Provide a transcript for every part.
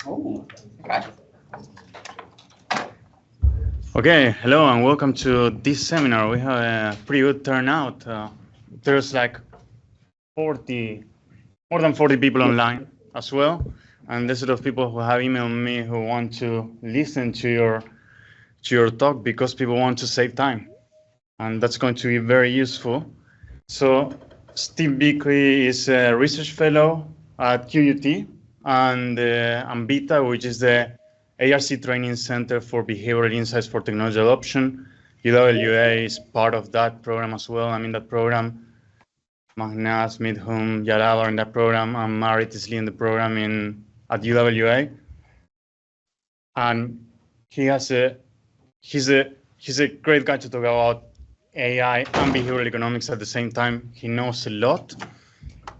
Oh, okay. Okay, hello and welcome to this seminar. We have a pretty good turnout. There's like 40, more than 40 people online as well. And there's a lot of people who have emailed me who want to listen to your talk because people want to save time. And that's going to be very useful. So Steve Bickley is a research fellow at QUT and AMBITA, which is the ARC Training Center for Behavioral Insights for Technology Adoption. UWA is part of that program as well. I'm in that program. Magnaz, Midhum, Yarav are in that program, and Marit is leading the program at UWA. And he's a great guy to talk about AI and behavioral economics at the same time. He knows a lot.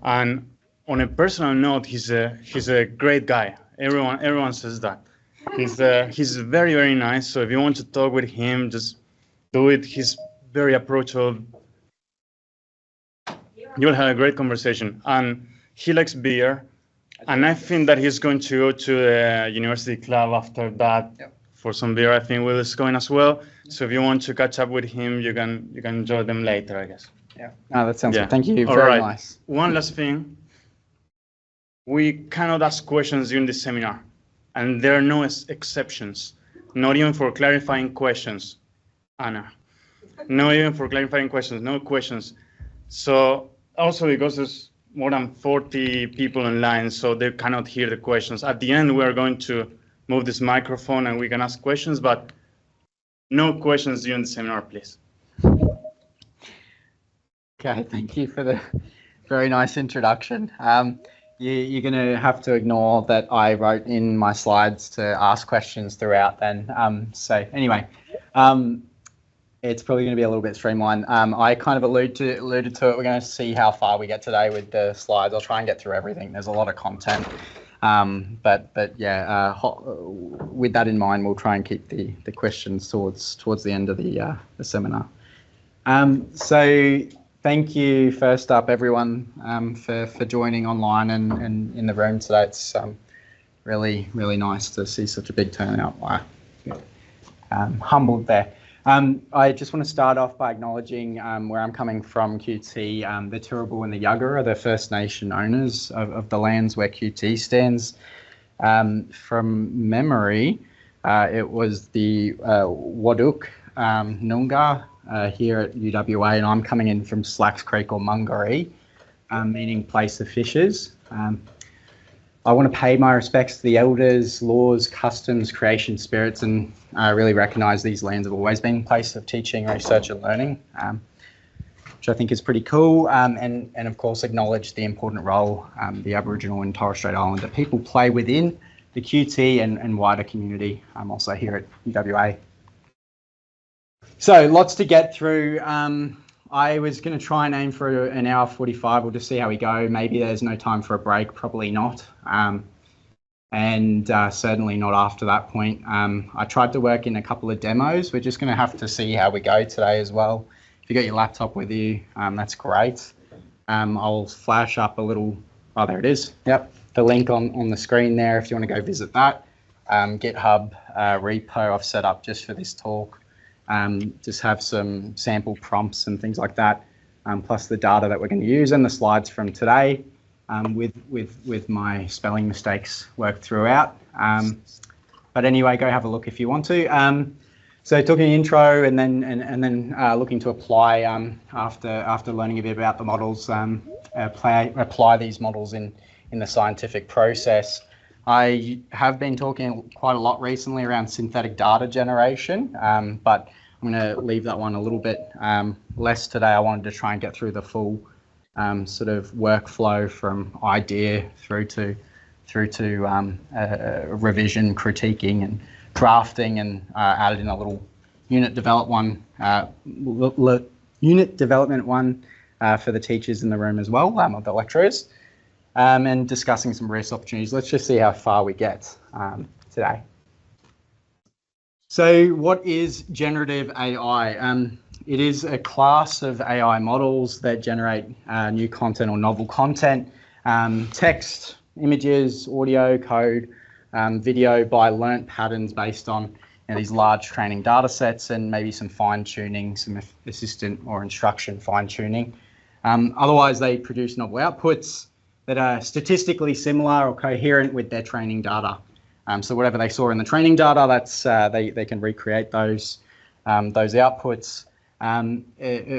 And on a personal note, he's a great guy. Everyone says that. He's very, very nice. So if you want to talk with him, just do it. He's very approachable. You'll have a great conversation. And he likes beer. And I think that he's going to go to the university club after that for some beer. I think Will is going as well. So if you want to catch up with him, you can enjoy them later, I guess. Yeah. No, that sounds good. Thank you. Very nice. One last thing. We cannot ask questions during the seminar, and there are no exceptions, not even for clarifying questions, Anna. Not even for clarifying questions, no questions. So also because there's more than 40 people online, so they cannot hear the questions. At the end, we are going to move this microphone and we can ask questions, but no questions during the seminar, please. Okay, thank you for the very nice introduction. You're going to have to ignore that I wrote in my slides to ask questions throughout then. So anyway, it's probably going to be a little bit streamlined. I kind of alluded to it. We're going to see how far we get today with the slides. I'll try and get through everything. There's a lot of content. But yeah, with that in mind, we'll try and keep the questions towards the end of the seminar. So thank you first up, everyone, for joining online and in the room today. It's really, really nice to see such a big turnout. Humbled there. I just want to start off by acknowledging where I'm coming from, QT. The Turrbal and the Yagara are the First Nation owners of the lands where QT stands. From memory, it was the Waduk Noongar here at UWA, and I'm coming in from Slacks Creek or Mungaree, meaning place of fishes. I want to pay my respects to the elders, laws, customs, creation spirits, and really recognise these lands have always been a place of teaching, research and learning, which I think is pretty cool, and of course acknowledge the important role the Aboriginal and Torres Strait Islander people play within the QT and wider community, also here at UWA. So lots to get through. I was going to try and aim for an hour 45. We'll just see how we go. Maybe there's no time for a break, probably not. And certainly not after that point. I tried to work in a couple of demos. We're just going to have to see how we go today as well. If you got your laptop with you, that's great. I'll flash up a little, oh, there it is. Yep, the link on the screen there if you want to go visit that. GitHub repo I've set up just for this talk. Just have some sample prompts and things like that, plus the data that we're going to use and the slides from today, with my spelling mistakes worked throughout. But anyway, go have a look if you want to. So talking intro and then looking to apply after learning a bit about the models, apply these models in the scientific process. I have been talking quite a lot recently around synthetic data generation, but I'm going to leave that one a little bit less today. I wanted to try and get through the full sort of workflow from idea through to revision, critiquing, and drafting, and added in a little unit development one for the teachers in the room as well, of the lecturers. And discussing some risk opportunities. Let's just see how far we get today. So what is generative AI? It is a class of AI models that generate new content or novel content, text, images, audio, code, video by learnt patterns based on these large training data sets and maybe some fine tuning, some assistant or instruction fine tuning. Otherwise, they produce novel outputs that are statistically similar or coherent with their training data. So whatever they saw in the training data, that's they can recreate those outputs.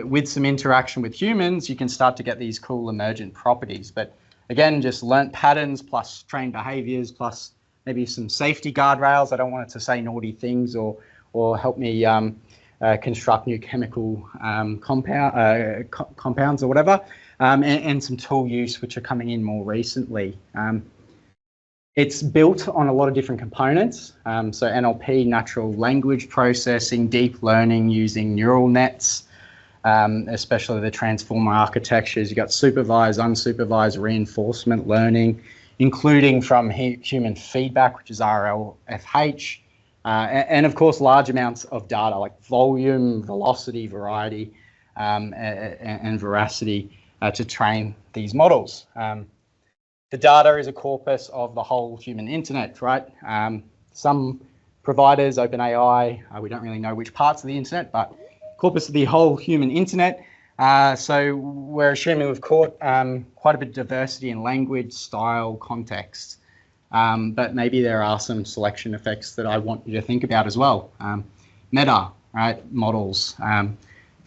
With some interaction with humans, you can start to get these cool emergent properties. But again, just learnt patterns plus trained behaviors plus maybe some safety guardrails. I don't want it to say naughty things or help me construct new chemical compounds or whatever, and some tool use which are coming in more recently. It's built on a lot of different components. So NLP, natural language processing, deep learning using neural nets, especially the transformer architectures. You've got supervised, unsupervised reinforcement learning, including from human feedback, which is RLFH, and of course, large amounts of data like volume, velocity, variety, and veracity to train these models. The data is a corpus of the whole human internet, right? Some providers, OpenAI, we don't really know which parts of the internet, but corpus of the whole human internet. So we're assuming we've caught quite a bit of diversity in language, style, context, but maybe there are some selection effects that I want you to think about as well. Meta, right? Models,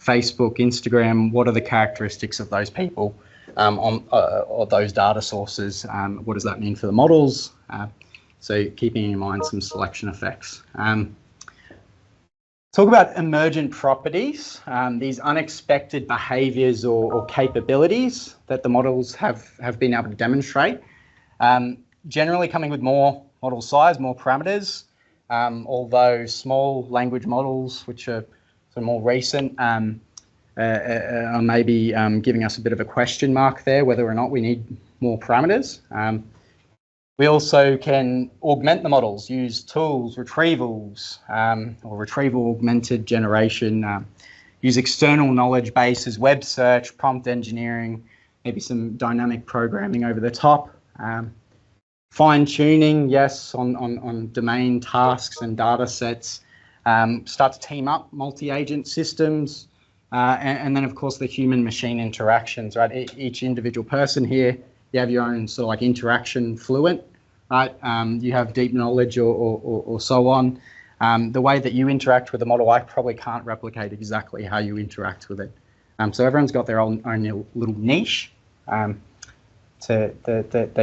Facebook, Instagram, what are the characteristics of those people? Or those data sources, what does that mean for the models? So keeping in mind some selection effects. Talk about emergent properties, these unexpected behaviours or capabilities that the models have been able to demonstrate. Generally coming with more model size, more parameters, although small language models, which are sort of more recent, are maybe giving us a bit of a question mark there, whether or not we need more parameters. We also can augment the models, use tools, retrievals, or retrieval augmented generation, use external knowledge bases, web search, prompt engineering, maybe some dynamic programming over the top. Fine tuning, yes, on domain tasks and data sets. Start to team up multi-agent systems. And then, of course, the human-machine interactions, right? Each individual person here, you have your own sort of like interaction fluent, right? You have deep knowledge or so on. The way that you interact with the model, I probably can't replicate exactly how you interact with it. So everyone's got their own little niche that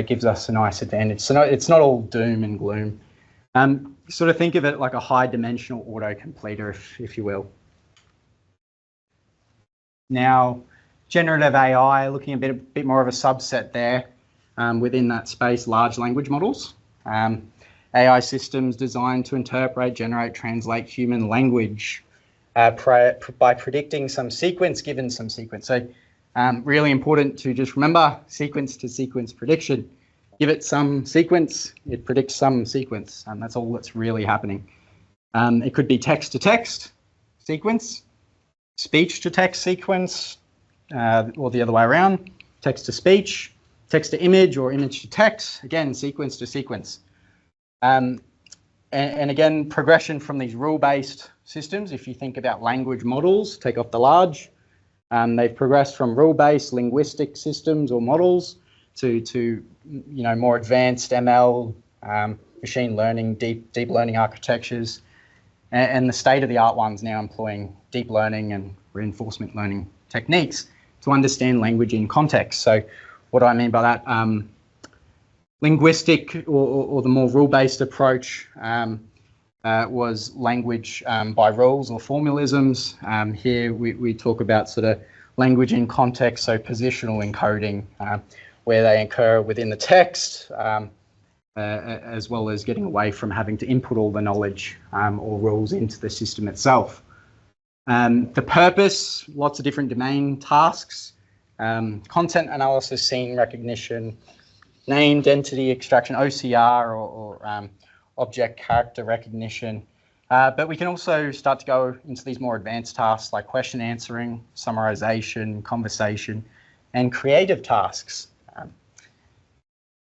gives us a nice advantage. So it's not all doom and gloom. Sort of think of it like a high-dimensional autocompleter, if you will. Now, generative AI, looking a bit more of a subset there within that space, large language models. AI systems designed to interpret, generate, translate human language by predicting some sequence given some sequence. So really important to just remember sequence to sequence prediction. Give it some sequence, it predicts some sequence, and that's all that's really happening. It could be text to text sequence, speech to text sequence, or the other way around, text to speech, text to image, or image to text, again, sequence to sequence. And again, progression from these rule-based systems, if you think about language models, take off the large, they've progressed from rule-based linguistic systems or models to more advanced ML, machine learning, deep learning architectures. And the state-of-the-art ones now employing deep learning and reinforcement learning techniques to understand language in context. So what do I mean by that? Linguistic or the more rule-based approach was language by rules or formalisms. Here we talk about sort of language in context, so positional encoding, where they occur within the text, as well as getting away from having to input all the knowledge or rules into the system itself. The purpose, lots of different domain tasks, content analysis, scene recognition, named entity extraction, OCR, or object character recognition. But we can also start to go into these more advanced tasks like question answering, summarization, conversation, and creative tasks.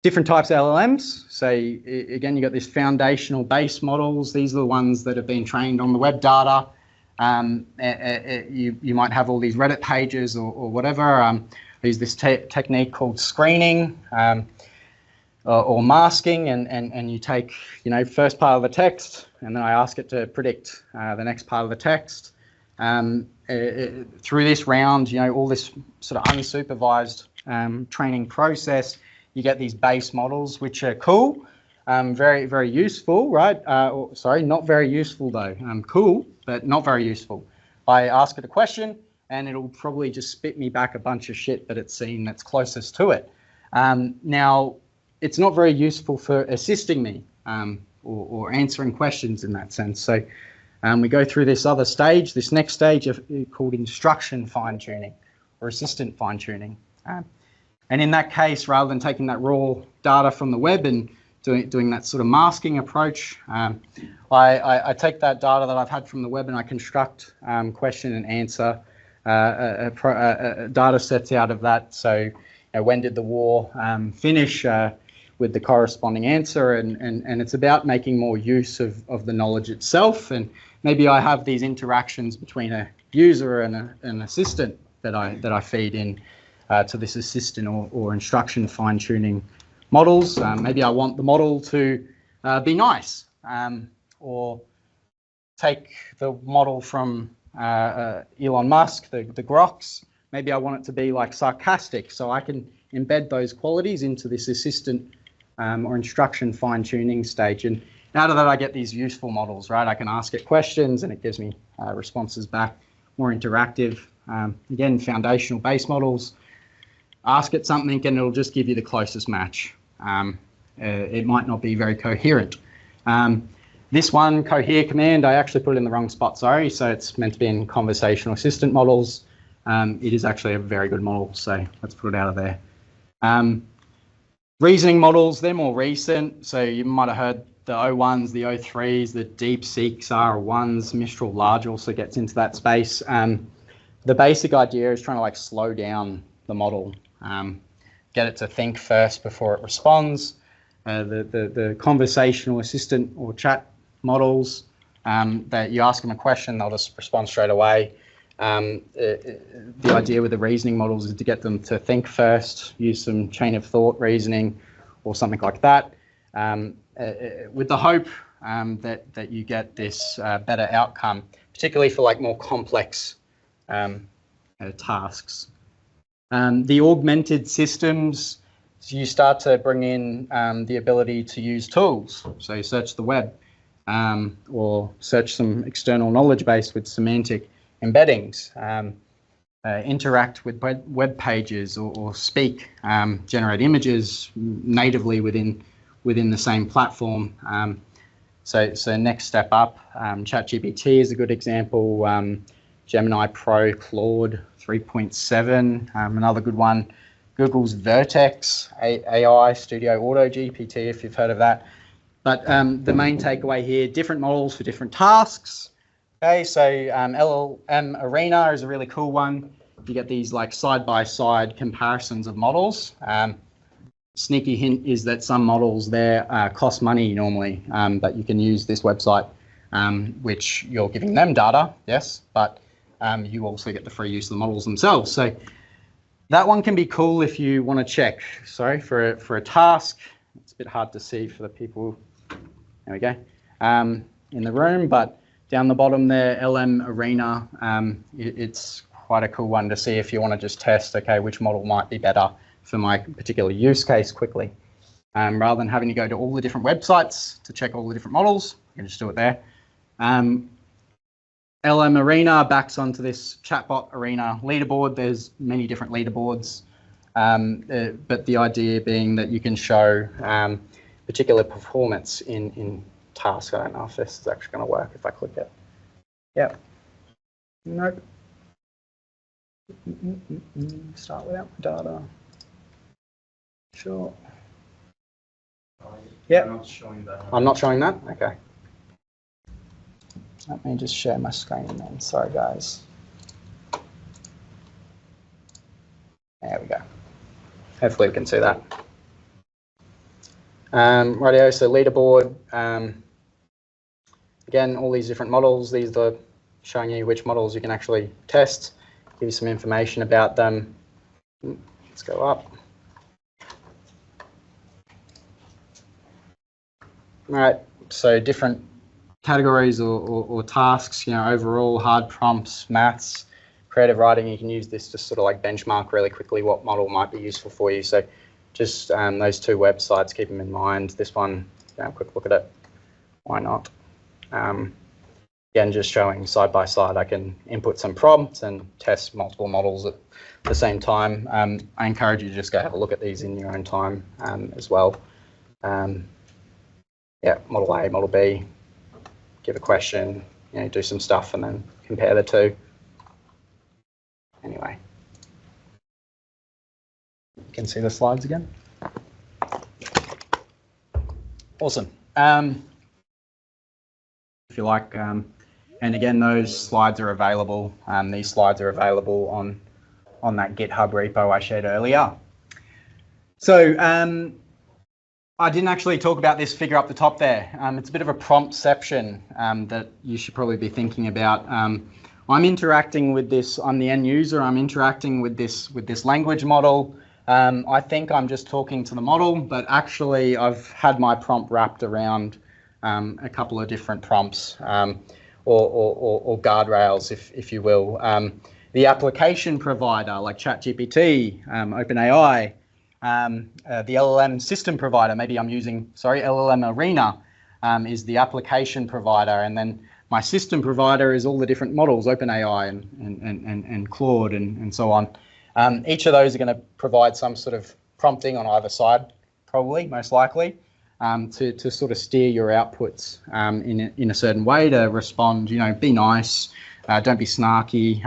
Different types of LLMs. So again, you've got this foundational base models. These are the ones that have been trained on the web data. You might have all these Reddit pages or whatever. I use this technique called screening or masking, and you take, first part of the text, and then I ask it to predict the next part of the text. Through this round, all this sort of unsupervised training process, you get these base models, which are cool, very, very useful, right? Sorry, not very useful though. Cool, but not very useful. I ask it a question, and it'll probably just spit me back a bunch of shit that it's seen that's closest to it. Now, it's not very useful for assisting me or answering questions in that sense. So we go through this other stage, this next stage called instruction fine-tuning or assistant fine-tuning. And in that case, rather than taking that raw data from the web and doing that sort of masking approach, I take that data that I've had from the web and I construct question and answer data sets out of that. So when did the war finish with the corresponding answer, and it's about making more use of the knowledge itself. And maybe I have these interactions between a user and an assistant that I feed in to this assistant or instruction fine-tuning models. Maybe I want the model to be nice, or take the model from Elon Musk, the Groks. Maybe I want it to be like sarcastic, so I can embed those qualities into this assistant or instruction fine-tuning stage. And out of that, I get these useful models, right? I can ask it questions and it gives me responses back, more interactive. Again, foundational base models. Ask it something and it'll just give you the closest match. It might not be very coherent. This one, cohere command, I actually put it in the wrong spot, sorry. So it's meant to be in conversational assistant models. It is actually a very good model, so let's put it out of there. Reasoning models, they're more recent. So you might have heard the O1s, the O3s, the DeepSeek R1s, Mistral Large also gets into that space. The basic idea is trying to like slow down the model, get it to think first before it responds. The conversational assistant or chat models, that you ask them a question, they'll just respond straight away. The idea with the reasoning models is to get them to think first, use some chain of thought reasoning or something like that, with the hope that you get this better outcome, particularly for like more complex tasks. The augmented systems, so you start to bring in the ability to use tools. So you search the web or search some external knowledge base with semantic embeddings, interact with web pages or speak, generate images natively within the same platform. So next step up, ChatGPT is a good example. Gemini Pro, Claude 3.7, another good one. Google's Vertex AI Studio Auto GPT, if you've heard of that. But the main takeaway here, different models for different tasks. Okay, so LLM Arena is a really cool one. You get these like side-by-side comparisons of models. Sneaky hint is that some models there cost money normally, but you can use this website, which you're giving them data, yes, but you also get the free use of the models themselves. So that one can be cool if you want to check, sorry, for a task. It's a bit hard to see for the people, there we go, in the room, but down the bottom there, LM Arena, it's quite a cool one to see if you want to just test, okay, which model might be better for my particular use case quickly. Rather than having to go to all the different websites to check all the different models, you can just do it there. LM Arena backs onto this chatbot Arena leaderboard. There's many different leaderboards, but the idea being that you can show particular performance in tasks. I don't know if this is actually going to work if I click it. Yep. Nope. Start without my data. Sure. Yep. I'm not showing that. I'm not showing that? Okay. Let me just share my screen then. Sorry, guys. There we go. Hopefully we can see that. Rightio, so leaderboard. Again, all these different models. These are showing you which models you can actually test. Give you some information about them. Let's go up. All right, so different categories or tasks, you know, overall hard prompts, maths, creative writing. You can use this to sort of like benchmark really quickly what model might be useful for you. So just those two websites, keep them in mind. This one, have a quick look at it. Why not? Again, just showing side by side, I can input some prompts and test multiple models at the same time. I encourage you to just go have a look at these in your own time as well. Yeah, model A, model B, give a question, you know, do some stuff and then compare the two. Anyway, you can see the slides again. Awesome. If you like, and again, those slides are available. These slides are available on that GitHub repo I shared earlier. So I didn't actually talk about this figure up the top there. It's a bit of a promptception that you should probably be thinking about. I'm interacting with this, I'm the end user, I'm interacting with this language model. I think I'm just talking to the model, but actually I've had my prompt wrapped around a couple of different prompts or guardrails, if you will. The application provider like ChatGPT, OpenAI, the LLM system provider, maybe I'm using, LLM Arena is the application provider, and then my system provider is all the different models, OpenAI and Claude and so on. Each of those are going to provide some sort of prompting on either side, probably, most likely, to sort of steer your outputs in a certain way to respond, you know, be nice, don't be snarky,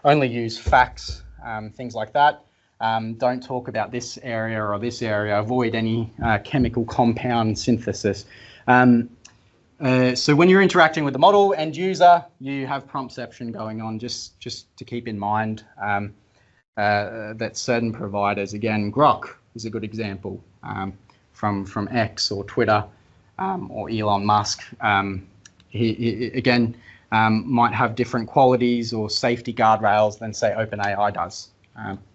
only use facts, things like that. Don't talk about this area or this area, avoid any chemical compound synthesis. So when you're interacting with the model end user, you have promptception going on, just to keep in mind that certain providers, again, Grok is a good example from X or Twitter or Elon Musk. He again, might have different qualities or safety guardrails than, say, OpenAI does,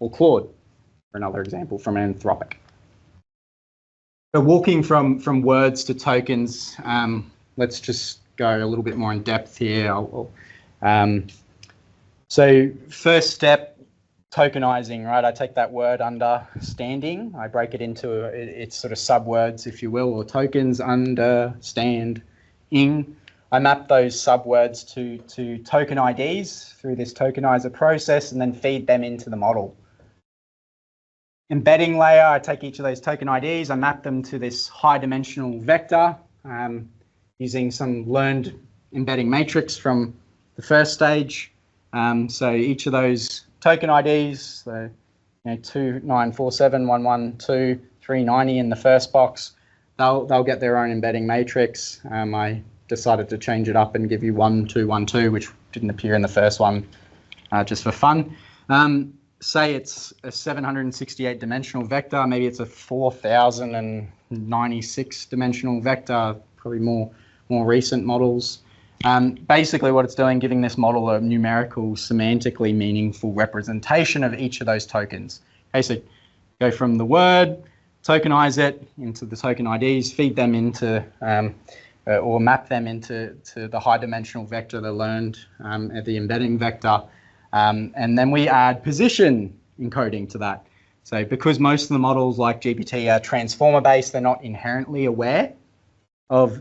or Claude, for another example, from Anthropic. So walking from words to tokens, let's just go a little bit more in depth here. So first step, tokenizing, right? I take that word understanding, I break it into its sort of subwords, if you will, or tokens, understanding. I map those subwords to token IDs through this tokenizer process and then feed them into the model. Embedding layer, I take each of those token IDs, I map them to this high dimensional vector using some learned embedding matrix from the first stage. So each of those token IDs, so 2947, 112, 390 in the first box, they'll get their own embedding matrix. I decided to change it up and give you 1212, which didn't appear in the first one, just for fun. Say it's a 768 dimensional vector, maybe it's a 4096 dimensional vector, probably more recent models. Basically what it's doing, giving this model a numerical, semantically meaningful representation of each of those tokens. Okay, so go from the word, tokenize it into the token IDs, feed them into, or map them into the high dimensional vector they learned at the embedding vector. And then we add position encoding to that. So because most of the models like GPT are transformer based, they're not inherently aware of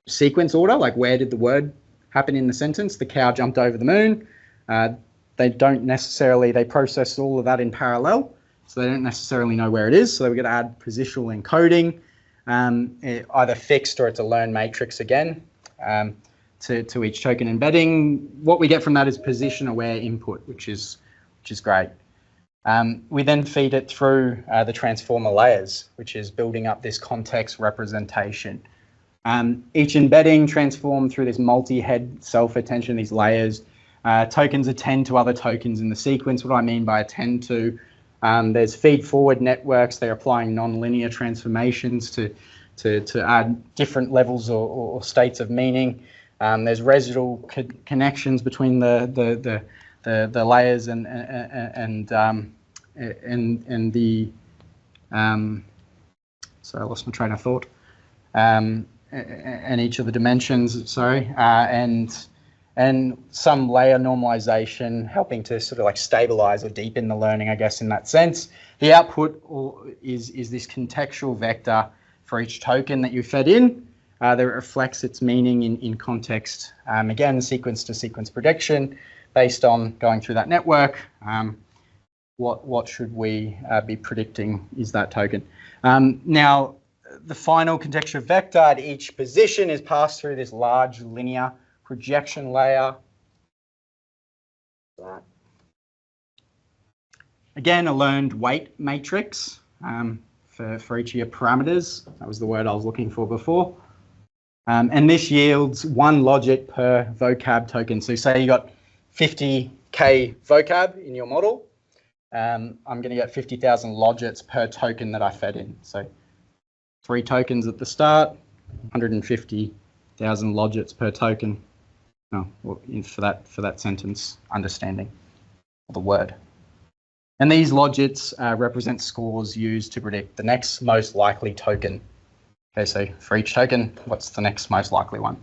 sequence order, like where did the word happen in the sentence? The cow jumped over the moon. They don't necessarily, they process all of that in parallel, so they don't necessarily know where it is. So we're going to add positional encoding, either fixed or it's a learned matrix again, to each token embedding. What we get from that is position aware input, which is great. We then feed it through the transformer layers, which is building up this context representation. Each embedding transformed through this multi-head self-attention, these layers. Tokens attend to other tokens in the sequence. What do I mean by attend to? There's feed-forward networks. They're applying non-linear transformations to add different levels or states of meaning. There's residual connections between the layers and the so I lost my train of thought. And each of the dimensions, sorry, and some layer normalization helping to sort of like stabilize or deepen the learning, I guess, in that sense. The output is this contextual vector for each token that you fed in that reflects its meaning in context. Again, sequence to sequence prediction based on going through that network. What should we be predicting is that token. Now, the final contextual vector at each position is passed through this large linear projection layer. Again, a learned weight matrix for each of your parameters. That was the word I was looking for before. And this yields one logit per vocab token. So say you got 50K vocab in your model. I'm going to get 50,000 logits per token that I fed in. So 3 tokens at the start, 150,000 logits per token. Oh, well, for that sentence understanding of the word. And these logits represent scores used to predict the next most likely token. Okay, so for each token, what's the next most likely one?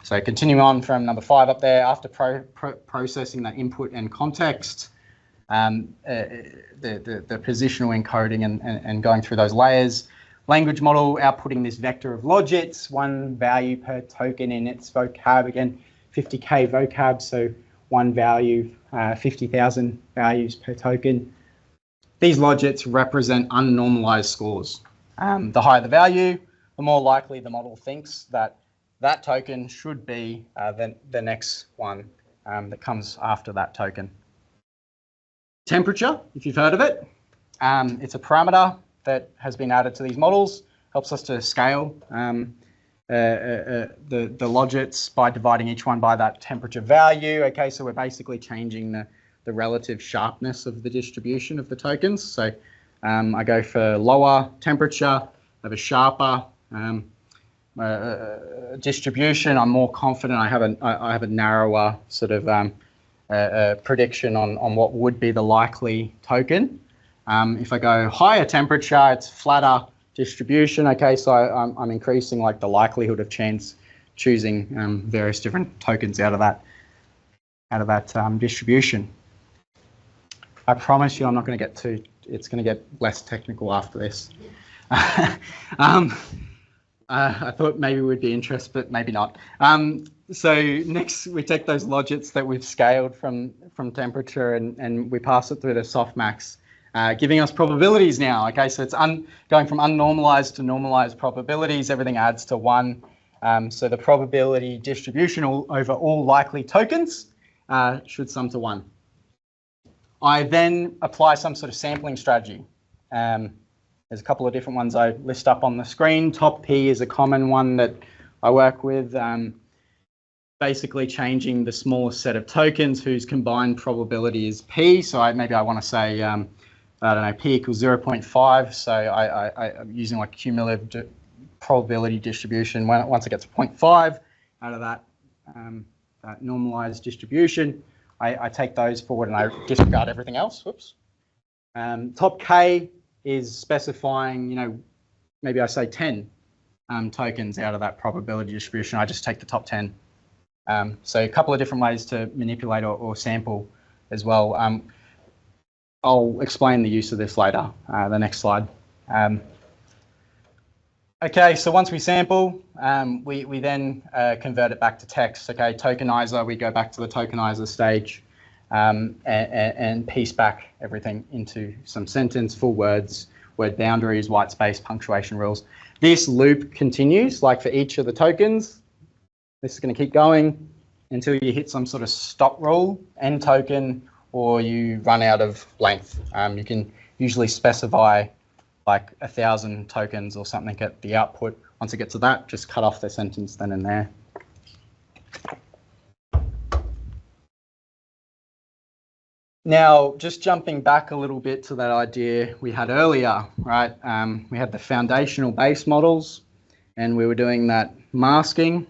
So continuing on from number 5 up there, after processing that input and context, the positional encoding and going through those layers, language model outputting this vector of logits, one value per token in its vocab, again 50K vocab, so one value, 50,000 values per token. These logits represent unnormalized scores. The higher the value, the more likely the model thinks that that token should be the next one that comes after that token. Temperature, if you've heard of it, it's a parameter that has been added to these models, helps us to scale the logits by dividing each one by that temperature value. Okay, so we're basically changing the relative sharpness of the distribution of the tokens. So I go for lower temperature, I have a sharper distribution. I'm more confident. I have a narrower sort of prediction on what would be the likely token. If I go higher temperature, it's flatter distribution. Okay, so I'm increasing like the likelihood of choosing various different tokens out of that distribution. I promise you, I'm not going to get too. It's going to get less technical after this. I thought maybe we'd be interested, but maybe not. So next, we take those logits that we've scaled from temperature and we pass it through the softmax, giving us probabilities now. Okay, so it's going from unnormalized to normalized probabilities. Everything adds to 1. So the probability distribution over all likely tokens should sum to 1. I then apply some sort of sampling strategy. There's a couple of different ones I list up on the screen. Top P is a common one that I work with, basically changing the smallest set of tokens whose combined probability is P. So maybe I want to say, I don't know, P equals 0.5. So I'm using like cumulative probability distribution. Once it gets to 0.5 out of that normalized distribution, I take those forward and I disregard everything else. Whoops. Top K is specifying, maybe I say 10 tokens out of that probability distribution. I just take the top 10. So a couple of different ways to manipulate or sample as well. I'll explain the use of this later, the next slide. Okay, so once we sample, we then convert it back to text. Okay, tokenizer, we go back to the tokenizer stage and piece back everything into some sentence, full words, word boundaries, white space, punctuation rules. This loop continues, like for each of the tokens. This is going to keep going until you hit some sort of stop rule, end token, or you run out of length. You can usually specify like 1,000 tokens or something at the output. Once it gets to that, just cut off the sentence then and there. Now, just jumping back a little bit to that idea we had earlier, right? We had the foundational base models, and we were doing that masking,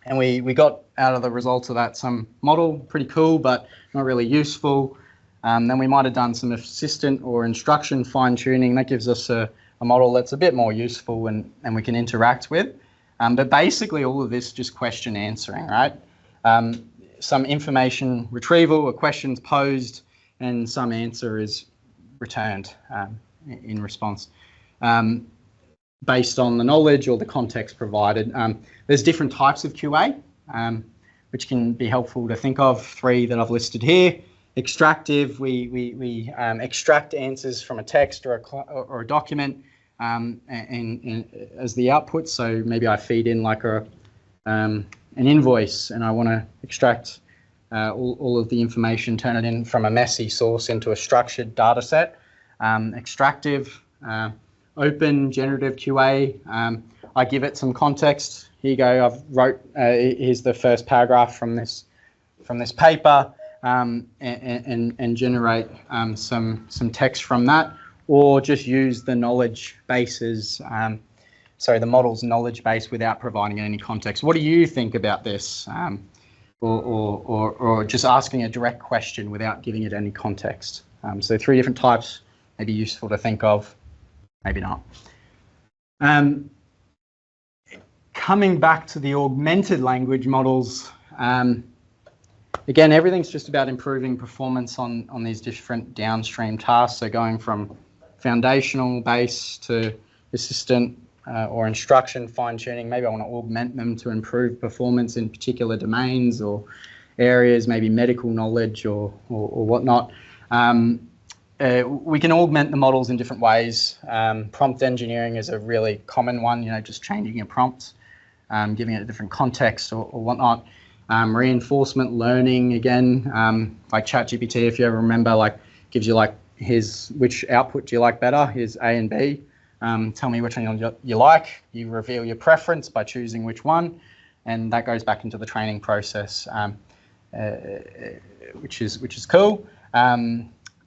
and we got out of the results of that some model, pretty cool, but not really useful. Then we might have done some assistant or instruction fine-tuning. That gives us a model that's a bit more useful and we can interact with. But basically all of this is just question answering, right? Some information retrieval or questions posed and some answer is returned in response based on the knowledge or the context provided. There's different types of QA, which can be helpful to think of. 3 that I've listed here. Extractive, we extract answers from a text or a document and as the output. So maybe I feed in like an invoice and I want to extract all of the information, turn it in from a messy source into a structured data set. Extractive, open, generative QA. I give it some context. Here you go. Here's the first paragraph from this paper, and generate some text from that, or just use the knowledge bases. The model's knowledge base without providing any context. What do you think about this? Or just asking a direct question without giving it any context. So 3 different types, maybe useful to think of, maybe not. Coming back to the augmented language models, again, everything's just about improving performance on these different downstream tasks. So going from foundational base to assistant or instruction fine-tuning. Maybe I want to augment them to improve performance in particular domains or areas, maybe medical knowledge or whatnot. We can augment the models in different ways. Prompt engineering is a really common one, just changing your prompts, giving it a different context or whatnot. Reinforcement learning, again, like ChatGPT, if you ever remember, gives you which output do you like better? Here's A and B. Tell me which one you like. You reveal your preference by choosing which one, and that goes back into the training process, which is cool.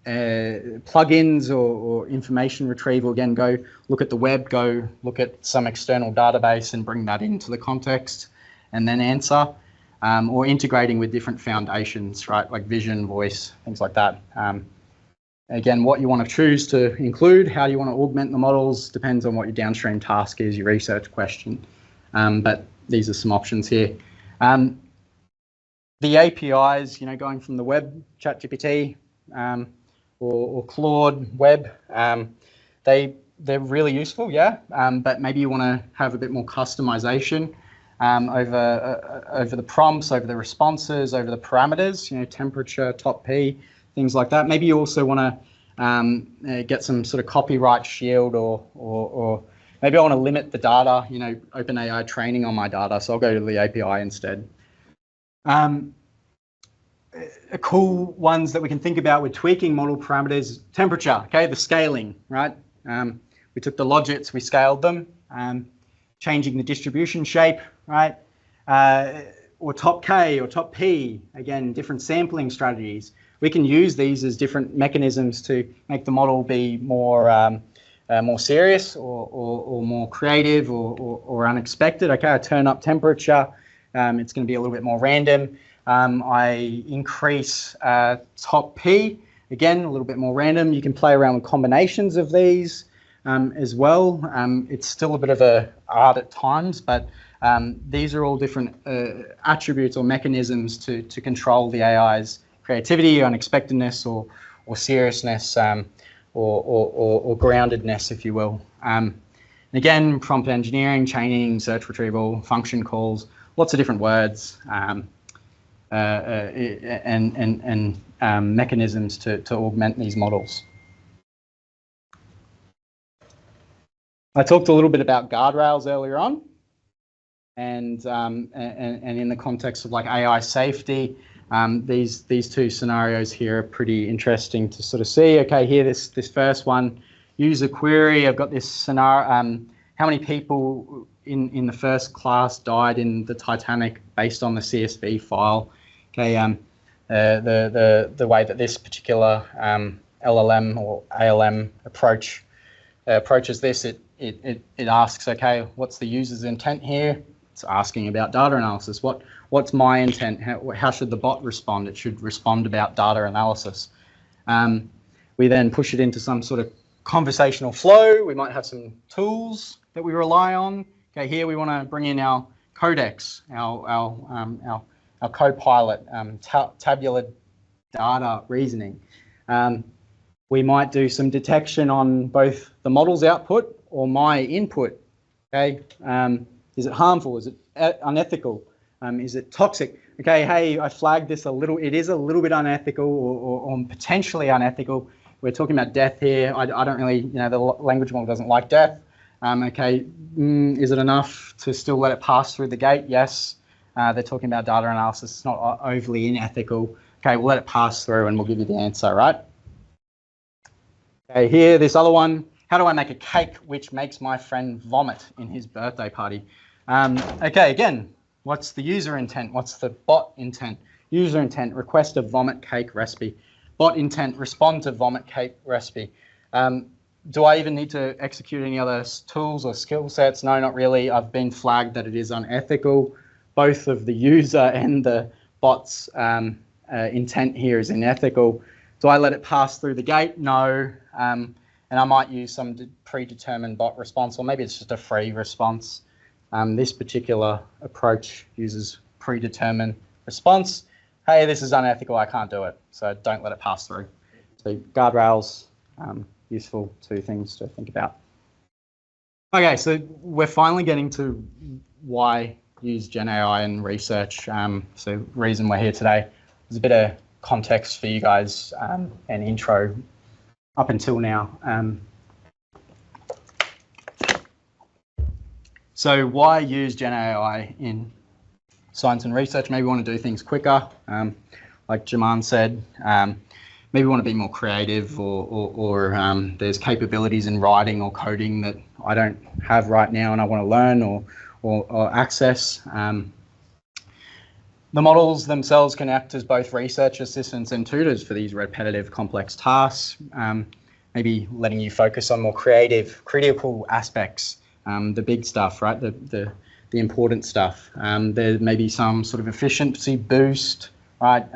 Plugins or information retrieval, again, go look at the web, go look at some external database and bring that into the context and then answer, or integrating with different foundations, right, like vision, voice, things like that. Again, what you want to choose to include, how you want to augment the models, depends on what your downstream task is, your research question. But these are some options here. The APIs, going from the web, ChatGPT, or Claude Web, they're really useful, yeah. But maybe you want to have a bit more customization over the prompts, over the responses, over the parameters, temperature, top P, things like that. Maybe you also want to get some sort of copyright shield, or maybe I want to limit the data, OpenAI training on my data, so I'll go to the API instead. Cool ones that we can think about with tweaking model parameters, temperature, okay, the scaling, right? We took the logits, we scaled them, changing the distribution shape, right? Or top K or top P, again, different sampling strategies. We can use these as different mechanisms to make the model be more serious or more creative or unexpected. Okay, I turn up temperature, it's going to be a little bit more random. I increase top P, again, a little bit more random. You can play around with combinations of these as well. It's still a bit of an art at times, but these are all different attributes or mechanisms to control the AI's creativity, unexpectedness, or seriousness, or groundedness, if you will. Again, prompt engineering, chaining, search retrieval, function calls, lots of different words, and mechanisms to augment these models. I talked a little bit about guardrails earlier on, and in the context of like AI safety. These 2 scenarios here are pretty interesting to sort of see. Okay, here this first one, user query. I've got this scenario. How many people in the first class died in the Titanic based on the CSV file? Okay, the way that this particular LLM or ALM approaches this, it asks, okay, what's the user's intent here? It's asking about data analysis. What's my intent? How should the bot respond? It should respond about data analysis. We then push it into some sort of conversational flow. We might have some tools that we rely on. Okay, here we want to bring in our codex, our co-pilot, tabular data reasoning. We might do some detection on both the model's output or my input. Okay, is it harmful? Is it unethical? Is it toxic? Okay, hey, I flagged this a little. It is a little bit unethical or potentially unethical. We're talking about death here. I don't really, the language model doesn't like death. Okay, is it enough to still let it pass through the gate? Yes. They're talking about data analysis. It's not overly unethical. Okay, we'll let it pass through and we'll give you the answer, right? Okay, here, this other one. How do I make a cake which makes my friend vomit in his birthday party? Okay, again, what's the user intent? What's the bot intent? User intent, request a vomit cake recipe. Bot intent, respond to vomit cake recipe. Do I even need to execute any other tools or skill sets? No, not really. I've been flagged that it is unethical. Both of the user and the bot's intent here is unethical. Do I let it pass through the gate? No. And I might use some predetermined bot response, or maybe it's just a free response. This particular approach uses predetermined response. Hey, this is unethical, I can't do it. So don't let it pass through. So guardrails, useful, two things to think about. Okay, so we're finally getting to why use Gen AI in research. So reason we're here today. There's a bit of context for you guys and intro up until now. So why use Gen AI in science and research? Maybe we want to do things quicker. Like Jaman said, maybe we want to be more creative or there's capabilities in writing or coding that I don't have right now and I want to learn or access. The models themselves can act as both research assistants and tutors for these repetitive, complex tasks, maybe letting you focus on more creative, critical aspects, the big stuff, right? The important stuff. There may be some sort of efficiency boost, right?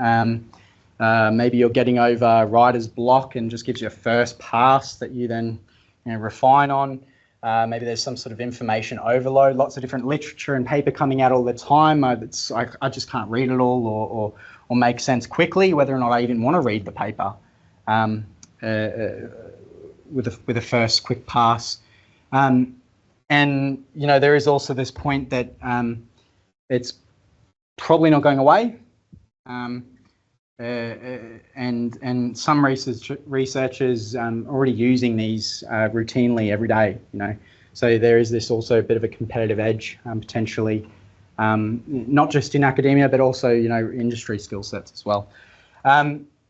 Maybe you're getting over writer's block and just gives you a first pass that you then refine on. Maybe there's some sort of information overload, lots of different literature and paper coming out all the time. I just can't read it all or make sense quickly, whether or not I even want to read the paper with a first quick pass. And there is also this point that it's probably not going away. And some researchers already using these routinely every day, So there is this also a bit of a competitive edge potentially, not just in academia, but also, industry skill sets as well.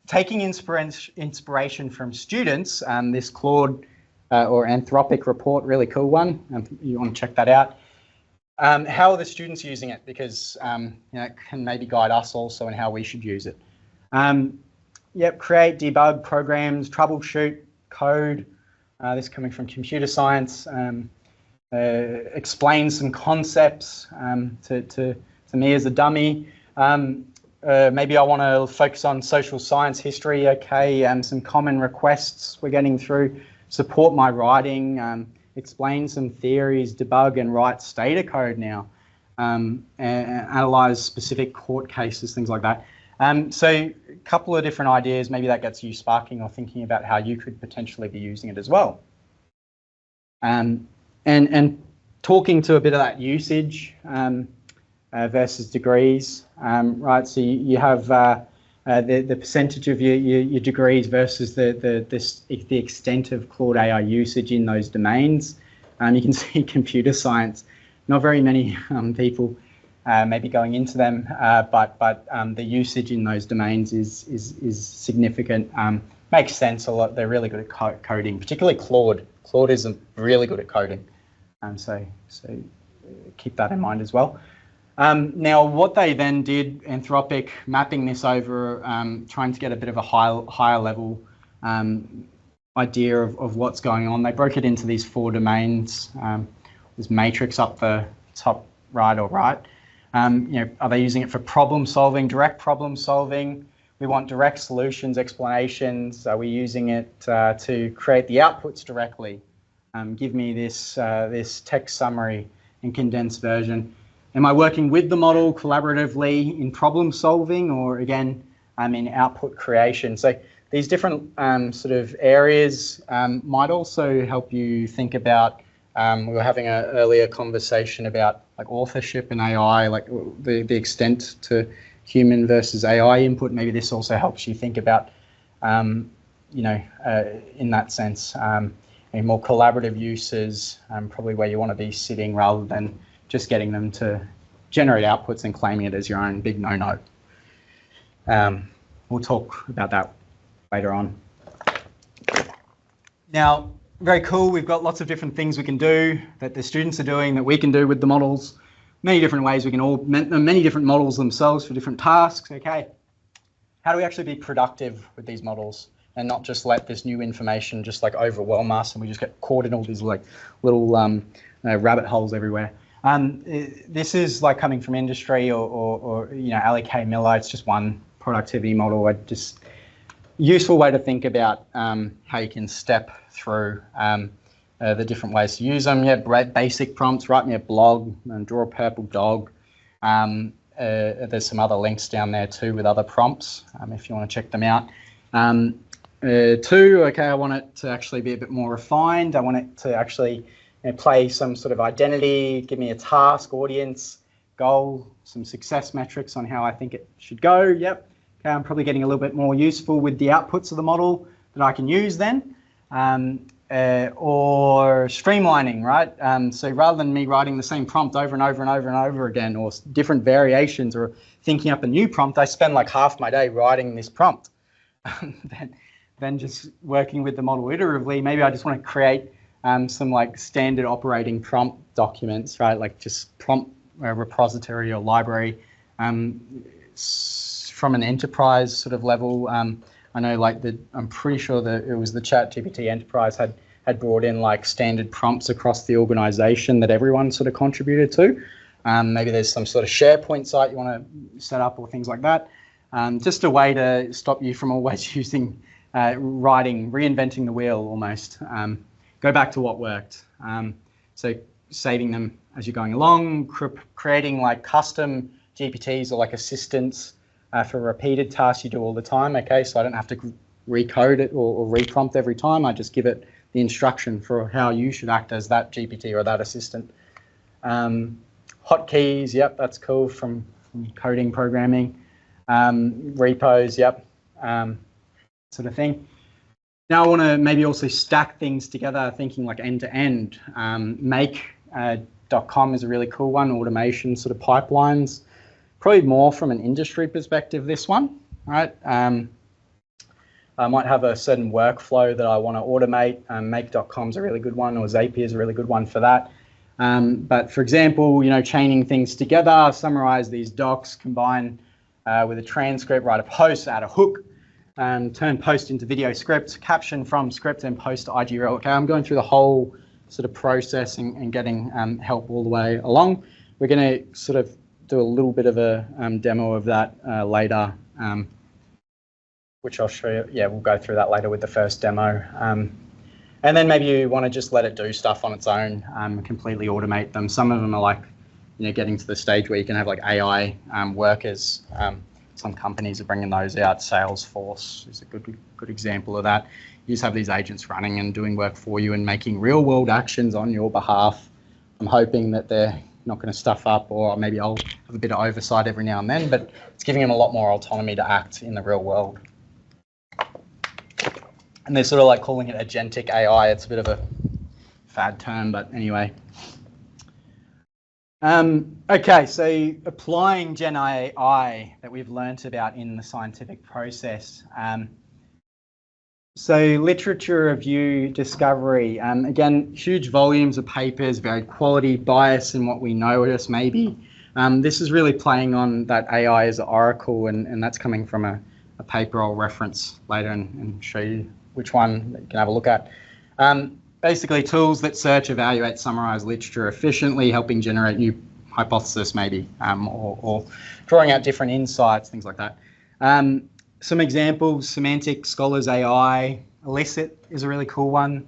Taking inspiration from students, this Claude or Anthropic report, really cool one. You want to check that out. How are the students using it? Because it can maybe guide us also in how we should use it. Create, debug programs, troubleshoot, code. This coming from computer science. Explain some concepts to me as a dummy. Maybe I want to focus on social science, history, okay, some common requests we're getting through. Support my writing, explain some theories, debug and write Stata code now, and analyze specific court cases, things like that. So a couple of different ideas, maybe that gets you sparking or thinking about how you could potentially be using it as well. And talking to a bit of that usage versus degrees, right? So you have the percentage of your degrees versus the extent of Claude AI usage in those domains. You can see computer science, not very many people maybe going into them, but the usage in those domains is significant. Makes sense a lot. They're really good at coding, particularly Claude. Claude is really good at coding, so keep that in mind as well. Now, what they then did, Anthropic, mapping this over, trying to get a bit of a higher level idea of what's going on. They broke it into these 4 domains. There's matrix up the top right or right. Are they using it for problem solving, direct problem solving? We want direct solutions, explanations. Are we using it to create the outputs directly? Give me this text summary and condensed version. Am I working with the model collaboratively in problem solving, or again, in output creation? So these different sort of areas might also help you think about, we were having an earlier conversation about like authorship in AI, like the extent to human versus AI input. Maybe this also helps you think about, in that sense, and more collaborative uses, probably where you want to be sitting rather than just getting them to generate outputs and claiming it as your own big no-no. We'll talk about that later on. Now, very cool. We've got lots of different things we can do that the students are doing that we can do with the models. Many different ways we can augment them, many different models themselves for different tasks. Okay, how do we actually be productive with these models and not just let this new information just like overwhelm us and we just get caught in all these like little rabbit holes everywhere? This is like coming from industry or Ali K. Miller. It's just one productivity model. Useful way to think about how you can step through the different ways to use them. Yeah, basic prompts, write me a blog and draw a purple dog. There's some other links down there too with other prompts if you want to check them out. 2, okay, I want it to actually be a bit more refined. I want it to actually play some sort of identity, give me a task, audience, goal, some success metrics on how I think it should go. Yep. Okay, I'm probably getting a little bit more useful with the outputs of the model that I can use then. Or streamlining, right? So rather than me writing the same prompt over and over and over and over again, or different variations, or thinking up a new prompt, I spend like half my day writing this prompt. Then just working with the model iteratively, maybe I just want to create some like standard operating prompt documents, right? Like just prompt repository or library from an enterprise sort of level. I know like I'm pretty sure that it was the ChatGPT Enterprise had brought in like standard prompts across the organization that everyone sort of contributed to. Maybe there's some sort of SharePoint site you want to set up or things like that. Just a way to stop you from always using reinventing the wheel almost. Go back to what worked. So saving them as you're going along, creating like custom GPTs or like assistants for repeated tasks you do all the time. Okay, so I don't have to recode it or reprompt every time. I just give it the instruction for how you should act as that GPT or that assistant. Hotkeys, yep, that's cool from coding, programming. Repos, yep, sort of thing. Now I want to maybe also stack things together, thinking like end to end. Make.com is a really cool one, automation sort of pipelines. Probably more from an industry perspective, this one, right? I might have a certain workflow that I want to automate. Make.com is a really good one, or Zapier is a really good one for that. But for example, chaining things together, summarize these docs, combine with a transcript, write a post, add a hook, turn post into video script, caption from script and post to IG Reel. Okay, I'm going through the whole sort of process and getting help all the way along. We're going to sort of do a little bit of a demo of that later, which I'll show you. Yeah, we'll go through that later with the first demo. And then maybe you want to just let it do stuff on its own, completely automate them. Some of them are like, getting to the stage where you can have like AI workers. Some companies are bringing those out. Salesforce is a good example of that. You just have these agents running and doing work for you and making real world actions on your behalf. I'm hoping that they're not going to stuff up, or maybe I'll have a bit of oversight every now and then, but it's giving them a lot more autonomy to act in the real world. And they're sort of like calling it agentic AI. It's a bit of a fad term, but anyway. Okay, so applying Gen AI that we've learnt about in the scientific process. So literature review, discovery, again, huge volumes of papers, varied quality, bias in what we notice maybe. This is really playing on that AI as an oracle, and that's coming from a paper I'll reference later and show you which one that you can have a look at. Basically, tools that search, evaluate, summarize literature efficiently, helping generate new hypothesis maybe, or drawing out different insights, things like that. Some examples: Semantic, Scholars AI, Elicit is a really cool one.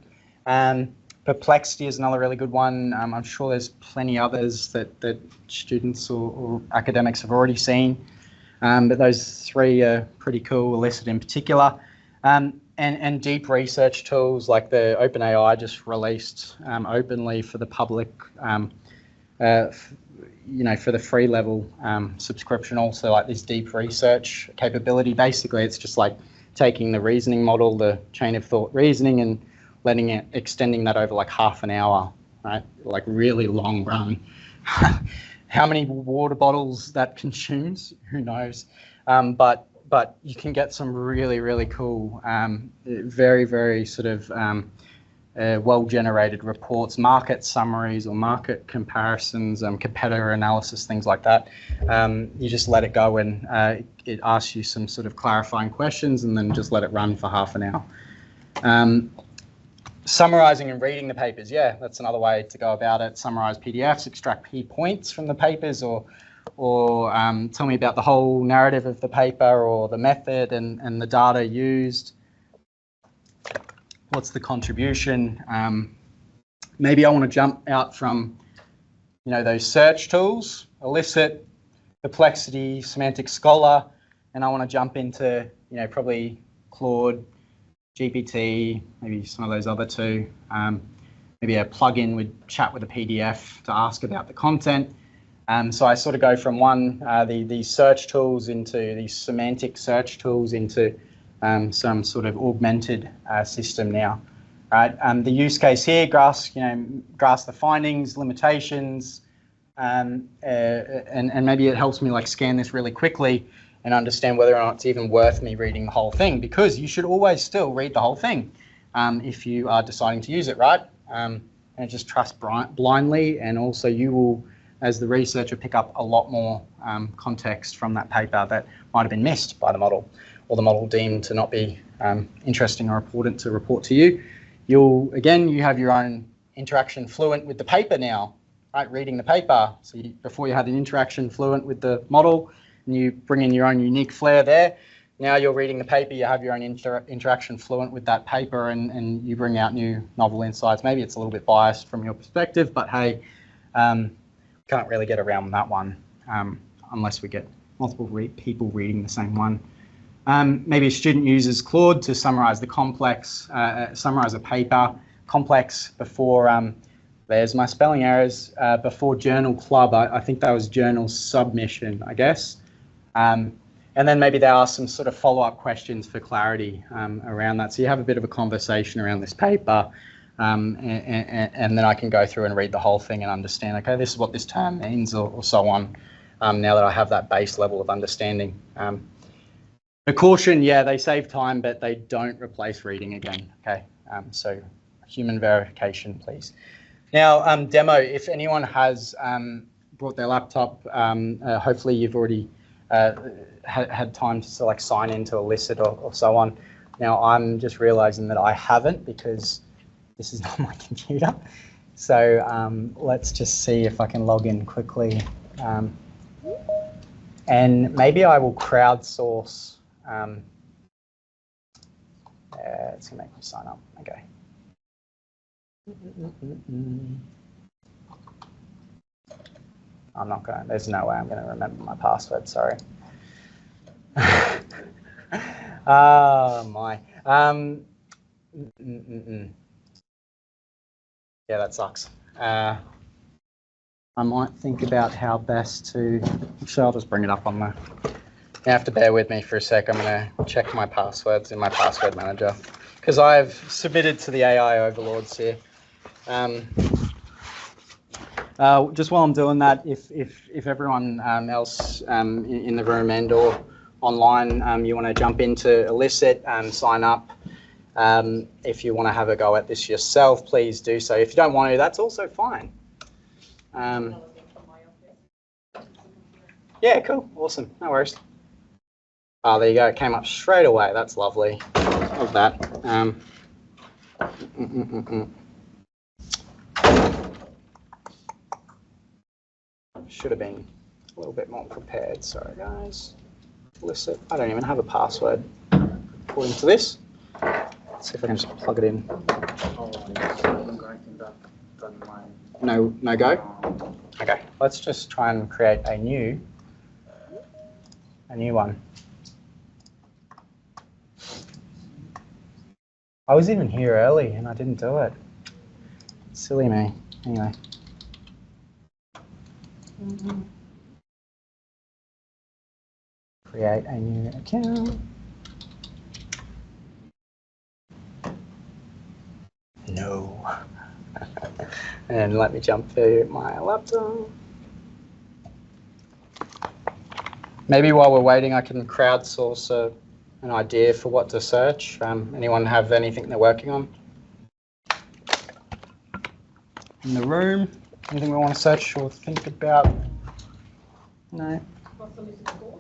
Perplexity is another really good one. I'm sure there's plenty others that students or academics have already seen, but those three are pretty cool, Elicit in particular. And deep research tools like the OpenAI just released openly for the public, for the free level subscription also, like this deep research capability. Basically, it's just like taking the reasoning model, the chain of thought reasoning, and extending that over like half an hour, right? Like really long run. How many water bottles that consumes, who knows? But you can get some really, really cool, very, very sort of well-generated reports, market summaries or market comparisons, competitor analysis, things like that. You just let it go and it asks you some sort of clarifying questions, and then just let it run for half an hour. Summarizing and reading the papers, yeah, that's another way to go about it. Summarize PDFs, extract key points from the papers, or tell me about the whole narrative of the paper or the method and the data used. What's the contribution? Maybe I want to jump out from, those search tools, Elicit, Perplexity, Semantic, Scholar, and I want to jump into, probably Claude, GPT, maybe some of those other two. Maybe a plugin would chat with a PDF to ask about the content. So I sort of go from these search tools into these semantic search tools into some sort of augmented system now. Right? The use case here, grasp the findings, limitations, and maybe it helps me like scan this really quickly and understand whether or not it's even worth me reading the whole thing, because you should always still read the whole thing if you are deciding to use it, right? And just trust blindly, and also you will, as the researcher, pick up a lot more context from that paper that might have been missed by the model, or the model deemed to not be interesting or important to report to you. You have your own interaction fluent with the paper now, right? Reading the paper. So before you had an interaction fluent with the model, and you bring in your own unique flair there. Now you're reading the paper, you have your own interaction fluent with that paper, and you bring out new novel insights. Maybe it's a little bit biased from your perspective, but hey, can't really get around that one unless we get multiple people reading the same one. Maybe a student uses Claude to summarize summarize a paper, complex before, there's my spelling errors, before journal club. I think that was journal submission, I guess. And then maybe there are some sort of follow-up questions for clarity around that. So you have a bit of a conversation around this paper, and then I can go through and read the whole thing and understand, okay, this is what this term means, or so on, now that I have that base level of understanding. A caution, yeah, they save time, but they don't replace reading again, okay? So human verification, please. Now, demo, if anyone has brought their laptop, hopefully you've already had time to like sign into Elicit or so on. Now I'm just realizing that I haven't, because this is not my computer. So let's just see if I can log in quickly. And maybe I will crowdsource. It's gonna make me sign up, okay. I'm not going, there's no way I'm going to remember my password, sorry. Oh my. Yeah, that sucks. I might think about how best to, actually I'll just bring it up on the, you have to bear with me for a sec. I'm going to check my passwords in my password manager, because I've submitted to the AI overlords here. Just while I'm doing that, if everyone else in the room and or online, you want to jump into Elicit and sign up. If you want to have a go at this yourself, please do so. If you don't want to, that's also fine. Yeah, cool. Awesome. No worries. Oh, there you go. It came up straight away. That's lovely. Love that. Should have been a little bit more prepared. Sorry, guys. Illicit. I don't even have a password according to this. Let's see if I can just plug it in. No go? Okay, let's just try and create a new one. I was even here early and I didn't do it. Silly me. Anyway. Create a new account. No. And let me jump to my laptop. Maybe while we're waiting, I can crowdsource an idea for what to search. Anyone have anything they're working on in the room? Anything we want to search or think about? No. What's the list for?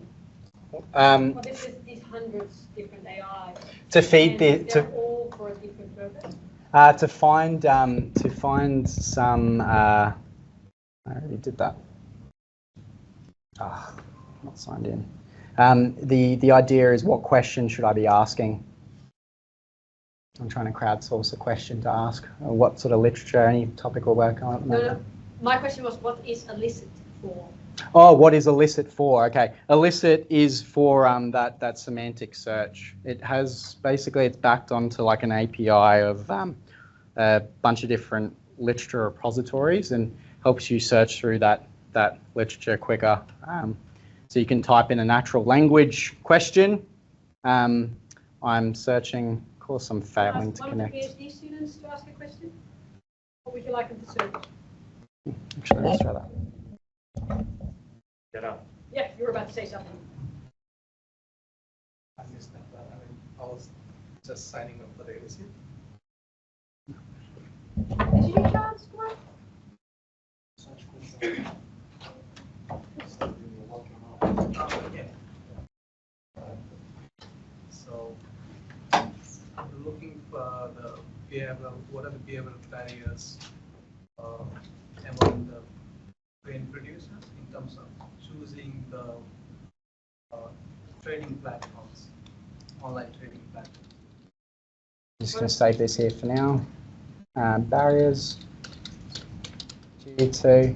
Well, this is these hundreds different AI. To feed they're all for a different purpose. To find some. I already did that. Ah, not signed in. The idea is, what question should I be asking? I'm trying to crowdsource a question to ask. What sort of literature, any topic we're working on at the moment? No. My question was, what is illicit for? Oh, what is illicit for? Okay, illicit is for that semantic search. It has basically, it's backed onto like an API of a bunch of different literature repositories and helps you search through that literature quicker. So you can type in a natural language question. I'm searching. Of course, I'm failing to connect. One of the PhD students to ask a question? Or would you like them to search? Actually, let's try that. Get up. Yeah, you were about to say something. I missed that. I was just signing up for the receipt. Did you do chance for it? Such question. Yeah. So I'm looking for the behavioral. What are the behavioral barriers among the brain producers in terms of choosing the trading platforms, online trading platforms? I'm just going to save this here for now. Barriers. G2.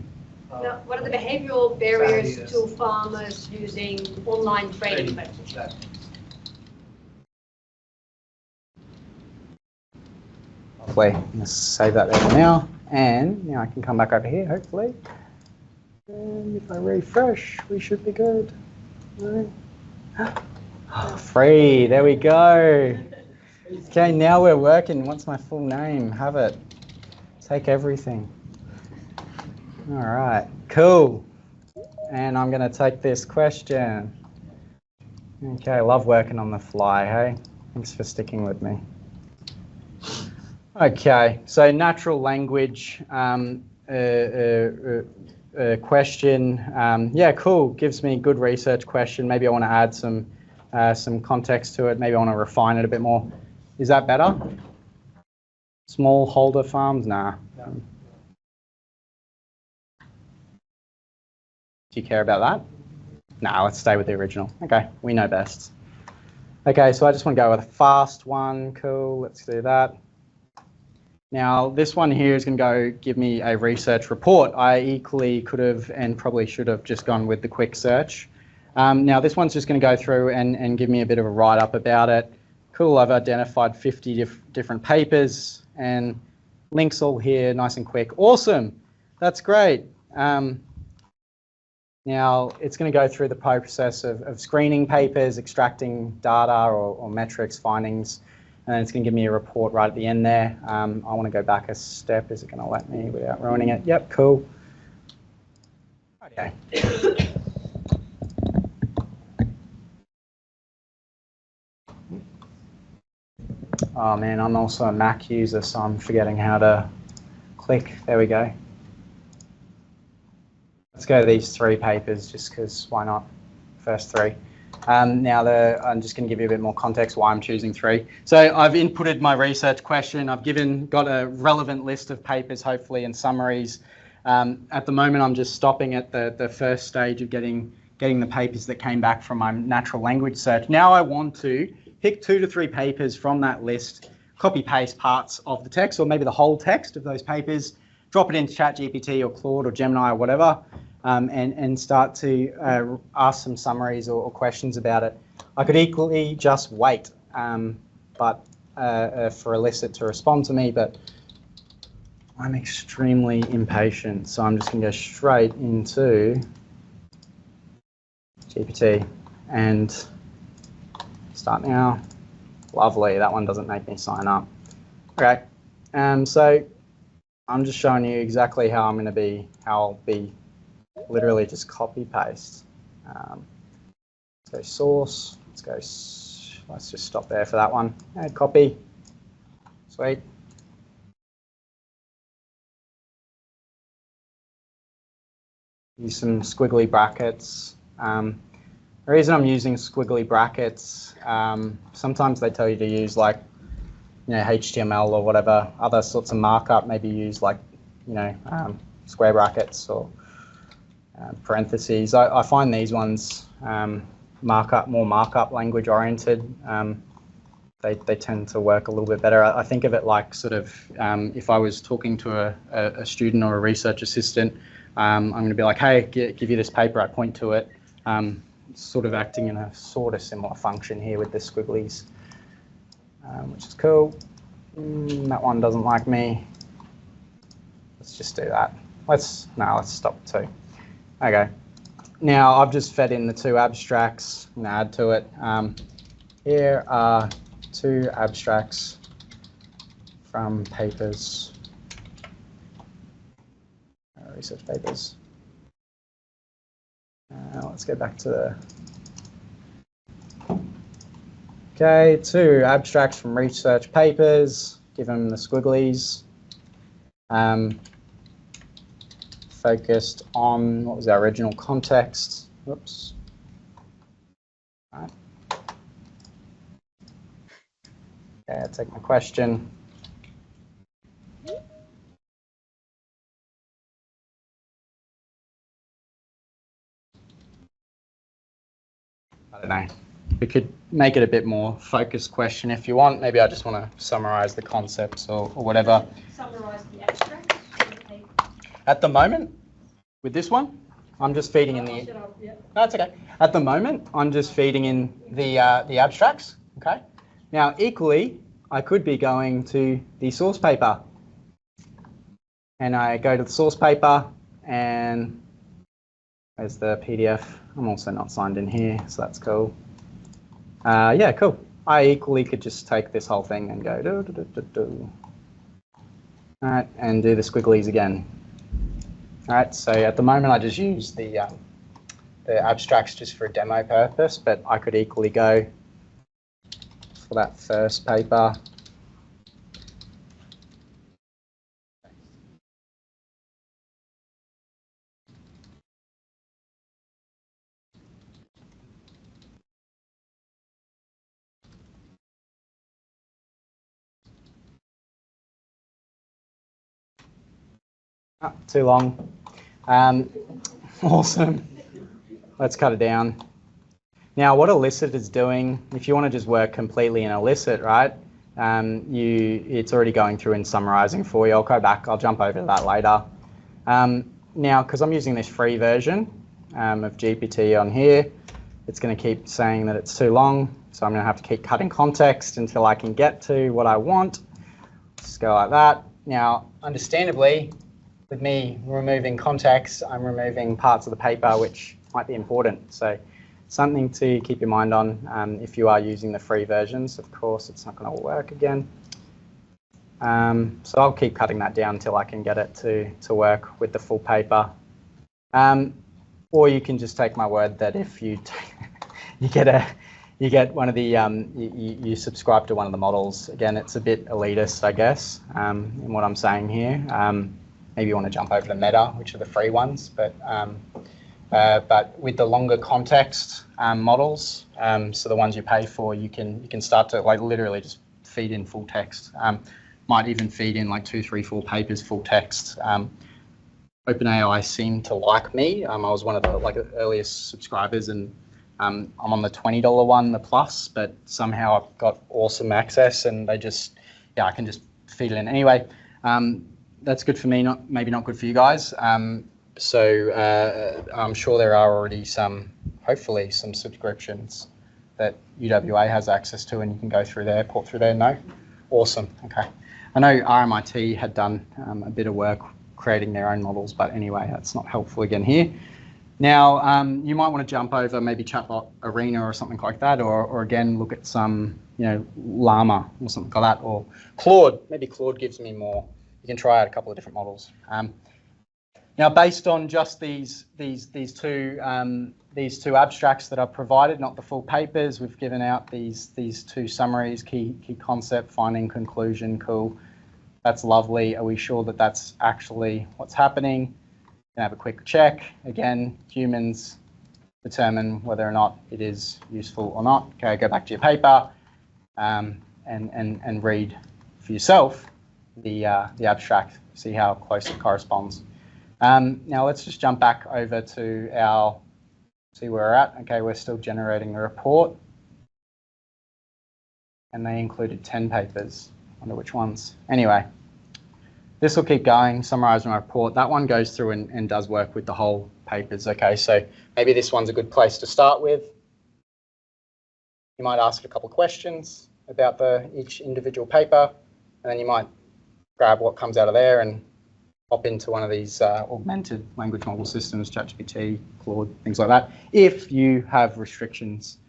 Now, what are the behavioral barriers to farmers using online trading platforms? Lovely. I'm going to save that there for now. And now I can come back over here, hopefully. And if I refresh, we should be good. No. Oh, free. There we go. Okay, now we're working. What's my full name? Have it. Take everything. All right, cool. And I'm going to take this question. Okay, I love working on the fly, hey? Thanks for sticking with me. Okay, so natural language question. Yeah, cool. Gives me a good research question. Maybe I want to add some context to it. Maybe I want to refine it a bit more. Is that better? Smallholder farms? Nah. Do you care about that? Nah, let's stay with the original. Okay, we know best. Okay, so I just want to go with a fast one. Cool, let's do that. Now, this one here is going to go give me a research report. I equally could have and probably should have just gone with the quick search. Now, this one's just going to go through and give me a bit of a write-up about it. Cool, I've identified 50 different papers and links all here, nice and quick. Awesome, that's great. Now, it's going to go through the process of screening papers, extracting data or metrics, findings, and then it's going to give me a report right at the end there. I want to go back a step. Is it going to let me without ruining it? Yep, cool. Okay. Oh man, I'm also a Mac user, so I'm forgetting how to click. There we go. Let's go to these 3 papers just because why not? First 3. Now I'm just going to give you a bit more context why I'm choosing 3. So I've inputted my research question. I've got a relevant list of papers, hopefully, and summaries. At the moment, I'm just stopping at the first stage of getting the papers that came back from my natural language search. Now I want to pick 2 to 3 papers from that list, copy paste parts of the text or maybe the whole text of those papers, drop it into ChatGPT or Claude or Gemini or whatever, and start to ask some summaries or questions about it. I could equally just wait but for Elicit to respond to me, but I'm extremely impatient, so I'm just going to go straight into GPT and start now. Lovely, that one doesn't make me sign up. Okay, so I'm just showing you exactly how I'll be literally just copy paste. Let's go source, let's just stop there for that one. Add copy, sweet. Use some squiggly brackets. The reason I'm using squiggly brackets, sometimes they tell you to use like, HTML or whatever other sorts of markup. Maybe use like, square brackets or parentheses. I find these ones more markup language oriented. They tend to work a little bit better. I think of it like sort of if I was talking to a student or a research assistant, I'm going to be like, hey, give you this paper, I point to it. Sort of acting in a sort of similar function here with the squigglies, which is cool. That one doesn't like me. Let's just do that. Let's stop 2. Okay. Now I've just fed in the 2 abstracts. I'm going to add to it. Here are 2 abstracts from papers. Research papers. Let's go back to the... Okay, 2 abstracts from research papers. Give them the squigglies. Focused on, what was our original context? Whoops. All right. Okay, I'll take my question. I don't know. We could make it a bit more focused question if you want. Maybe I just want to summarize the concepts or whatever. Summarize the abstract. At the moment, with this one, I'm just feeding in the... No, it's okay. At the moment, I'm just feeding in the abstracts, okay? Now, equally, I could be going to the source paper. And I go to the source paper and there's the PDF. I'm also not signed in here, so that's cool. Yeah, cool. I equally could just take this whole thing and go do. All right, and do the squigglies again. All right, so at the moment I just use the abstracts just for a demo purpose, but I could equally go for that first paper. Too long. Awesome. Let's cut it down. Now, what Elicit is doing, if you want to just work completely in Elicit, right? It's already going through and summarizing for you. I'll go back. I'll jump over to that later. Now, because I'm using this free version of GPT on here, it's going to keep saying that it's too long. So I'm going to have to keep cutting context until I can get to what I want. Just go like that. Now, understandably, with me removing context, I'm removing parts of the paper which might be important. So something to keep your mind on if you are using the free versions. Of course, it's not going to work again. So I'll keep cutting that down until I can get it to work with the full paper. Or you can just take my word that if you you get one of the you subscribe to one of the models. Again, it's a bit elitist, I guess, in what I'm saying here. maybe you want to jump over to Meta, which are the free ones. But with the longer context models, so the ones you pay for, you can start to like literally just feed in full text. Might even feed in like 2, 3, 4 papers full text. OpenAI seemed to like me. I was one of the earliest subscribers, and I'm on the $20 one, the Plus, but somehow I've got awesome access, and I can just feed it in anyway. That's good for me, maybe not good for you guys. So I'm sure there are already hopefully some subscriptions that UWA has access to, and you can go through there, port through there. No? Awesome. Okay. I know RMIT had done a bit of work creating their own models, but anyway, that's not helpful again here. Now, you might want to jump over maybe Chatbot Arena or something like that, or again, look at some, Llama or something like that, or Claude. Maybe Claude gives me more. You can try out a couple of different models. Now, based on just these two abstracts that I've provided, not the full papers, we've given out these two summaries: key concept, finding, conclusion. Cool. That's lovely. Are we sure that that's actually what's happening? Can have a quick check. Again, humans determine whether or not it is useful or not. Okay, go back to your paper and read for yourself the abstract, see how close it corresponds. Now let's just jump back over to see where we're at. Okay, we're still generating a report, and they included 10 papers. Wonder which ones. Anyway, this will keep going, summarize my report. That one goes through and does work with the whole papers. Okay, so maybe this one's a good place to start with. You might ask a couple of questions about each individual paper, and then you might grab what comes out of there and hop into one of these augmented language model systems, ChatGPT, Claude, things like that, if you have restrictions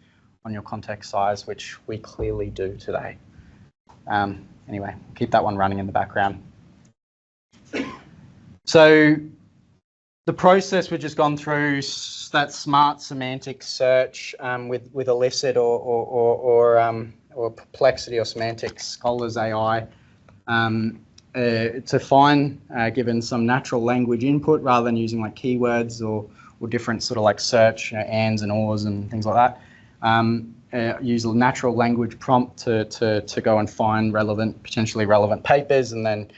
on your context size, which we clearly do today. Anyway, keep that one running in the background. So the process we've just gone through, that smart semantic search with Elicit or Perplexity or Semantic Scholars AI to find, given some natural language input rather than using like keywords or different sort of like search, ands and ors and things like that. Use a natural language prompt to go and find potentially relevant papers, and then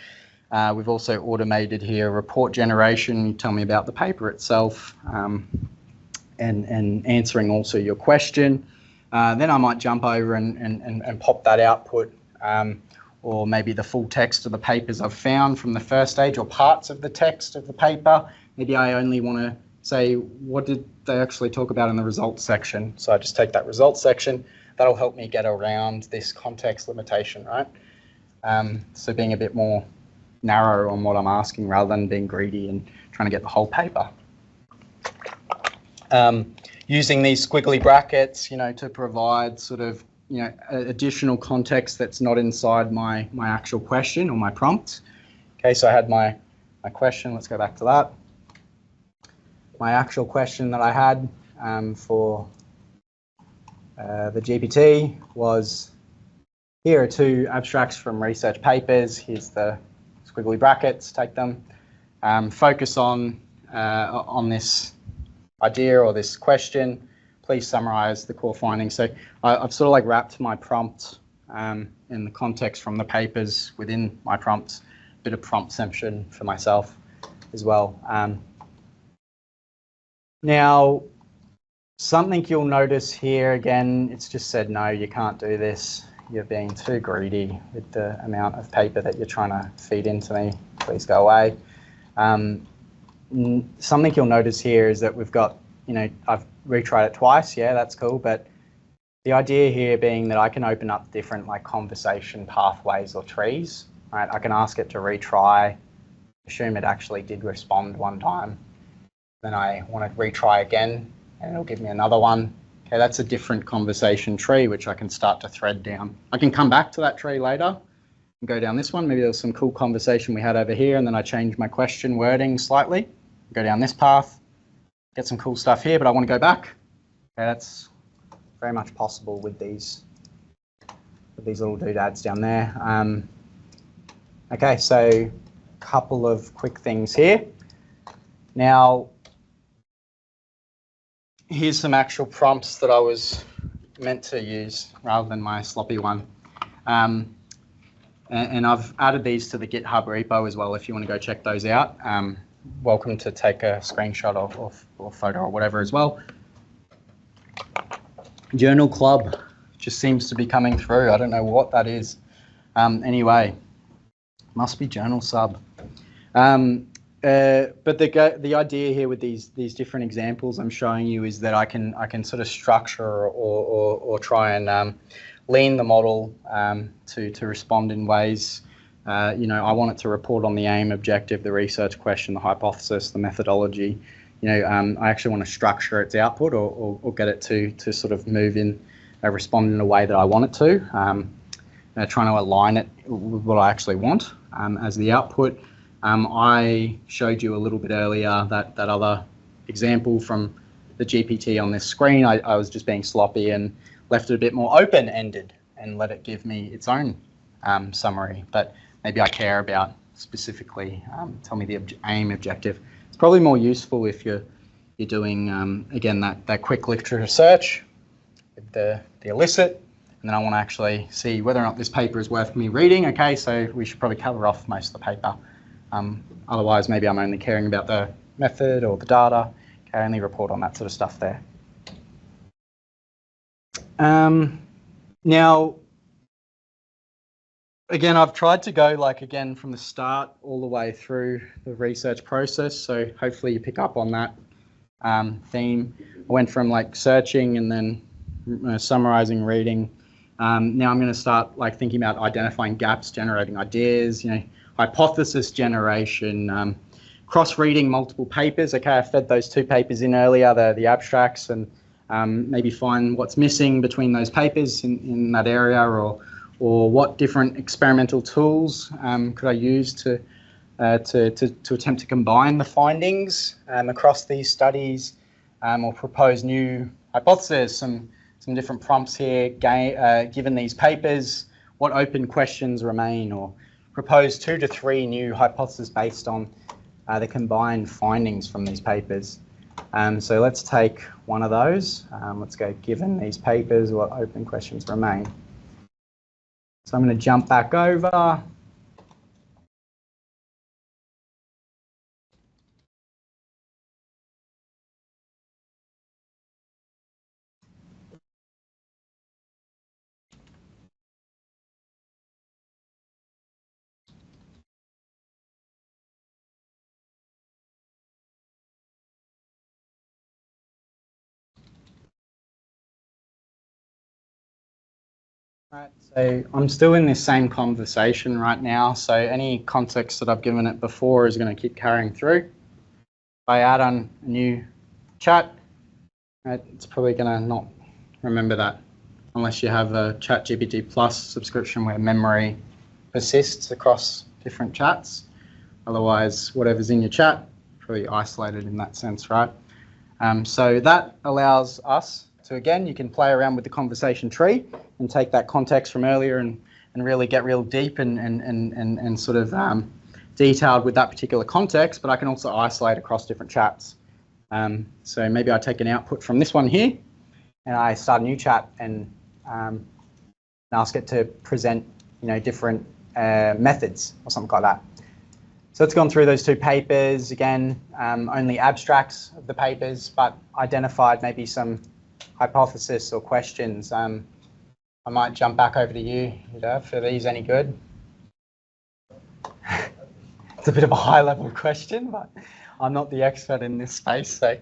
we've also automated here report generation. You tell me about the paper itself, and answering also your question. Then I might jump over and pop that output, or maybe the full text of the papers I've found from the first stage, or parts of the text of the paper. Maybe I only want to say, what did they actually talk about in the results section? So I just take that results section. That'll help me get around this context limitation, right? So being a bit more narrow on what I'm asking rather than being greedy and trying to get the whole paper. Using these squiggly brackets, to provide sort of, additional context that's not inside my actual question or my prompt. Okay, so I had my question. Let's go back to that. My actual question that I had for the GPT was, here are 2 abstracts from research papers. Here's the squiggly brackets, take them. Focus on this idea or this question. Please summarize the core findings. So I've sort of like wrapped my prompt in the context from the papers within my prompts, a bit of promptception for myself as well. Now, something you'll notice here, again, it's just said, no, you can't do this. You're being too greedy with the amount of paper that you're trying to feed into me. Please go away. Something you'll notice here is that we've got, I've retried it twice. Yeah, that's cool. But the idea here being that I can open up different like conversation pathways or trees, right? I can ask it to retry, assume it actually did respond one time. Then I want to retry again, and it'll give me another one. Okay, that's a different conversation tree, which I can start to thread down. I can come back to that tree later and go down this one. Maybe there was some cool conversation we had over here, and then I changed my question wording slightly, go down this path, get some cool stuff here, but I want to go back. Okay, that's very much possible with these little doodads down there. Okay, so couple of quick things here. Now, here's some actual prompts that I was meant to use rather than my sloppy one. And I've added these to the GitHub repo as well if you want to go check those out. Welcome to take a screenshot or photo or whatever as well. Journal Club just seems to be coming through. I don't know what that is. Anyway, must be Journal Sub. But the idea here with these different examples I'm showing you is that I can sort of structure or try and lean the model to respond in ways. I want it to report on the aim, objective, the research question, the hypothesis, the methodology. I actually want to structure its output or get it to sort of move in, respond in a way that I want it to. Trying to align it with what I actually want as the output. I showed you a little bit earlier that other example from the GPT on this screen. I was just being sloppy and left it a bit more open-ended and let it give me its own summary. But maybe I care about specifically, tell me the aim, objective. It's probably more useful if you're doing, again, that quick literature search with the elicit. And then I want to actually see whether or not this paper is worth me reading. Okay, so we should probably cover off most of the paper. Otherwise, maybe I'm only caring about the method or the data. Okay, I only report on that sort of stuff there. Now, again, I've tried to go again from the start all the way through the research process. So hopefully you pick up on that theme. I went from searching and then summarizing, reading. Now I'm going to start thinking about identifying gaps, generating ideas, hypothesis generation, cross-reading multiple papers. Okay, I fed those 2 papers in earlier, the abstracts, and maybe find what's missing between those papers in that area, or what different experimental tools could I use to attempt to combine the findings across these studies, or propose new hypotheses, some different prompts here, given these papers, what open questions remain, or propose 2 to 3 new hypotheses based on the combined findings from these papers. So let's take one of those. Let's go, given these papers, what open questions remain. So I'm going to jump back over. Right, so I'm still in this same conversation right now, so any context that I've given it before is going to keep carrying through. If I add on a new chat, it's probably going to not remember that unless you have a ChatGPT Plus subscription where memory persists across different chats. Otherwise, whatever's in your chat, probably isolated in that sense, right? So that allows us to, again, you can play around with the conversation tree and take that context from earlier and really get real deep and sort of detailed with that particular context, but I can also isolate across different chats. So maybe I take an output from this one here and I start a new chat and ask it to present, different methods or something like that. So it's gone through those 2 papers, again, only abstracts of the papers, but identified maybe some hypothesis or questions. I might jump back over to you, for these any good? It's a bit of a high-level question, but I'm not the expert in this space, so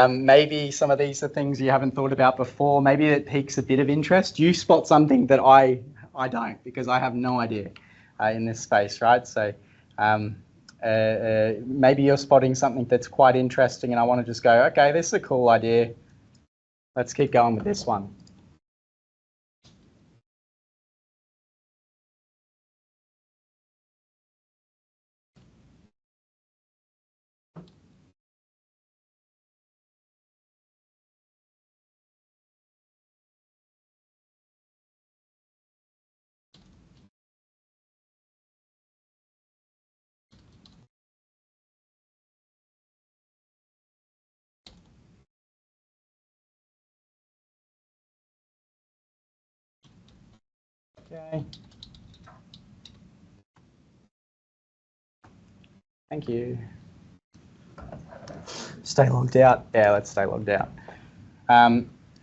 maybe some of these are things you haven't thought about before. Maybe it piques a bit of interest. You spot something that I don't, because I have no idea in this space, right? So maybe you're spotting something that's quite interesting and I want to just go, okay, this is a cool idea. Let's keep going with this one. Okay. Thank you. Stay logged out. Yeah, let's stay logged out.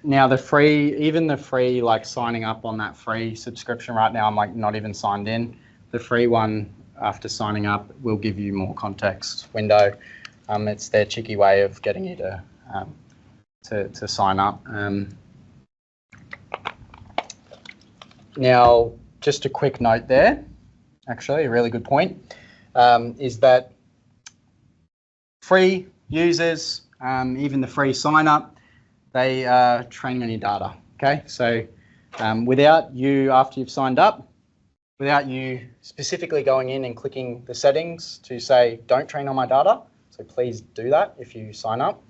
Now even the free, like signing up on that free subscription right now, I'm like not even signed in. The free one after signing up will give you more context window. It's their cheeky way of getting you to sign up. Now, just a quick note there, actually, a really good point, is that free users, even the free sign up, they are training on your data, okay? So without you, after you've signed up, without you specifically going in and clicking the settings to say, don't train on my data, so please do that if you sign up.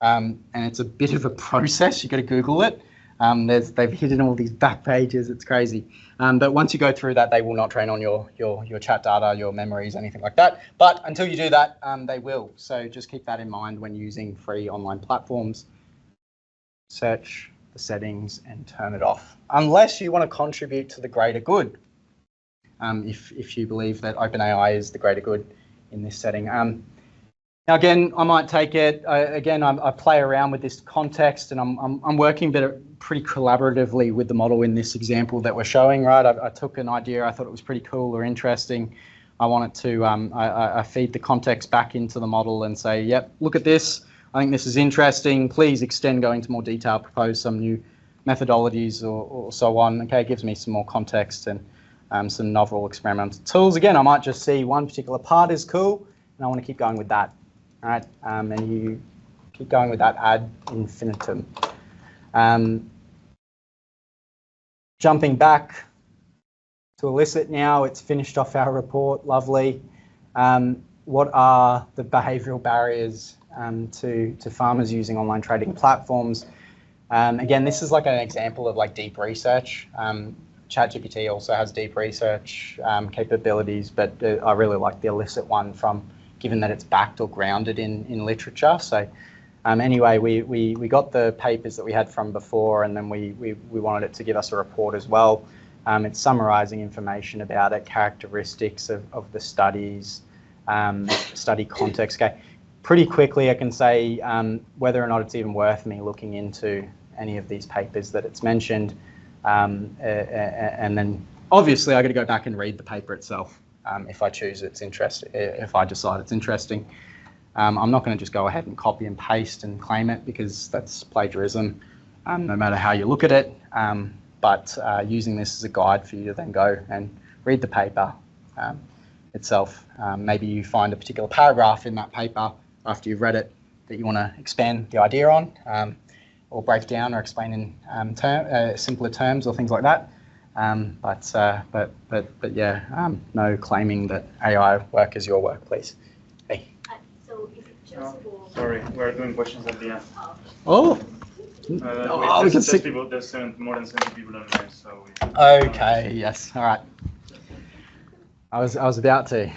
And it's a bit of a process, you've got to Google it. They've hidden all these back pages, it's crazy. But once you go through that, they will not train on your chat data, your memories, anything like that. But until you do that, they will. So just keep that in mind when using free online platforms. Search the settings and turn it off, unless you want to contribute to the greater good. If you believe that OpenAI is the greater good in this setting. Now again, I might take it. I play around with this context, and I'm working pretty collaboratively with the model in this example that we're showing. Right, I took an idea, I thought it was pretty cool or interesting. I want it to. I feed the context back into the model and say, yep, look at this. I think this is interesting. Please extend, go into more detail, propose some new methodologies or so on. Okay, it gives me some more context and some novel experimental tools. Again, I might just see one particular part is cool, and I want to keep going with that. All right, and you keep going with that ad infinitum. Jumping back to elicit now, it's finished off our report, lovely. What are the behavioural barriers to farmers using online trading platforms? Again, this is like an example of like deep research. ChatGPT also has deep research capabilities, but I really like the elicit one given that it's backed or grounded in literature. So anyway, we got the papers that we had from before, and then we wanted it to give us a report as well. It's summarising information about it, characteristics of the studies, study context. Okay, pretty quickly I can say whether or not it's even worth me looking into any of these papers that it's mentioned, and then obviously I got to go back and read the paper itself if I choose it's interesting. If I decide it's interesting, I'm not going to just go ahead and copy and paste and claim it, because that's plagiarism, no matter how you look at it. But using this as a guide for you to then go and read the paper itself. Maybe you find a particular paragraph in that paper after you've read it that you want to expand the idea on, or break down or explain in simpler terms or things like that. But yeah, no claiming that AI work is your work, please. Hey. So is it just for... Sorry, we're doing questions at the end. Oh. We can see people. There's more than 70 people online, so. Okay. Yes. All right. I was about to.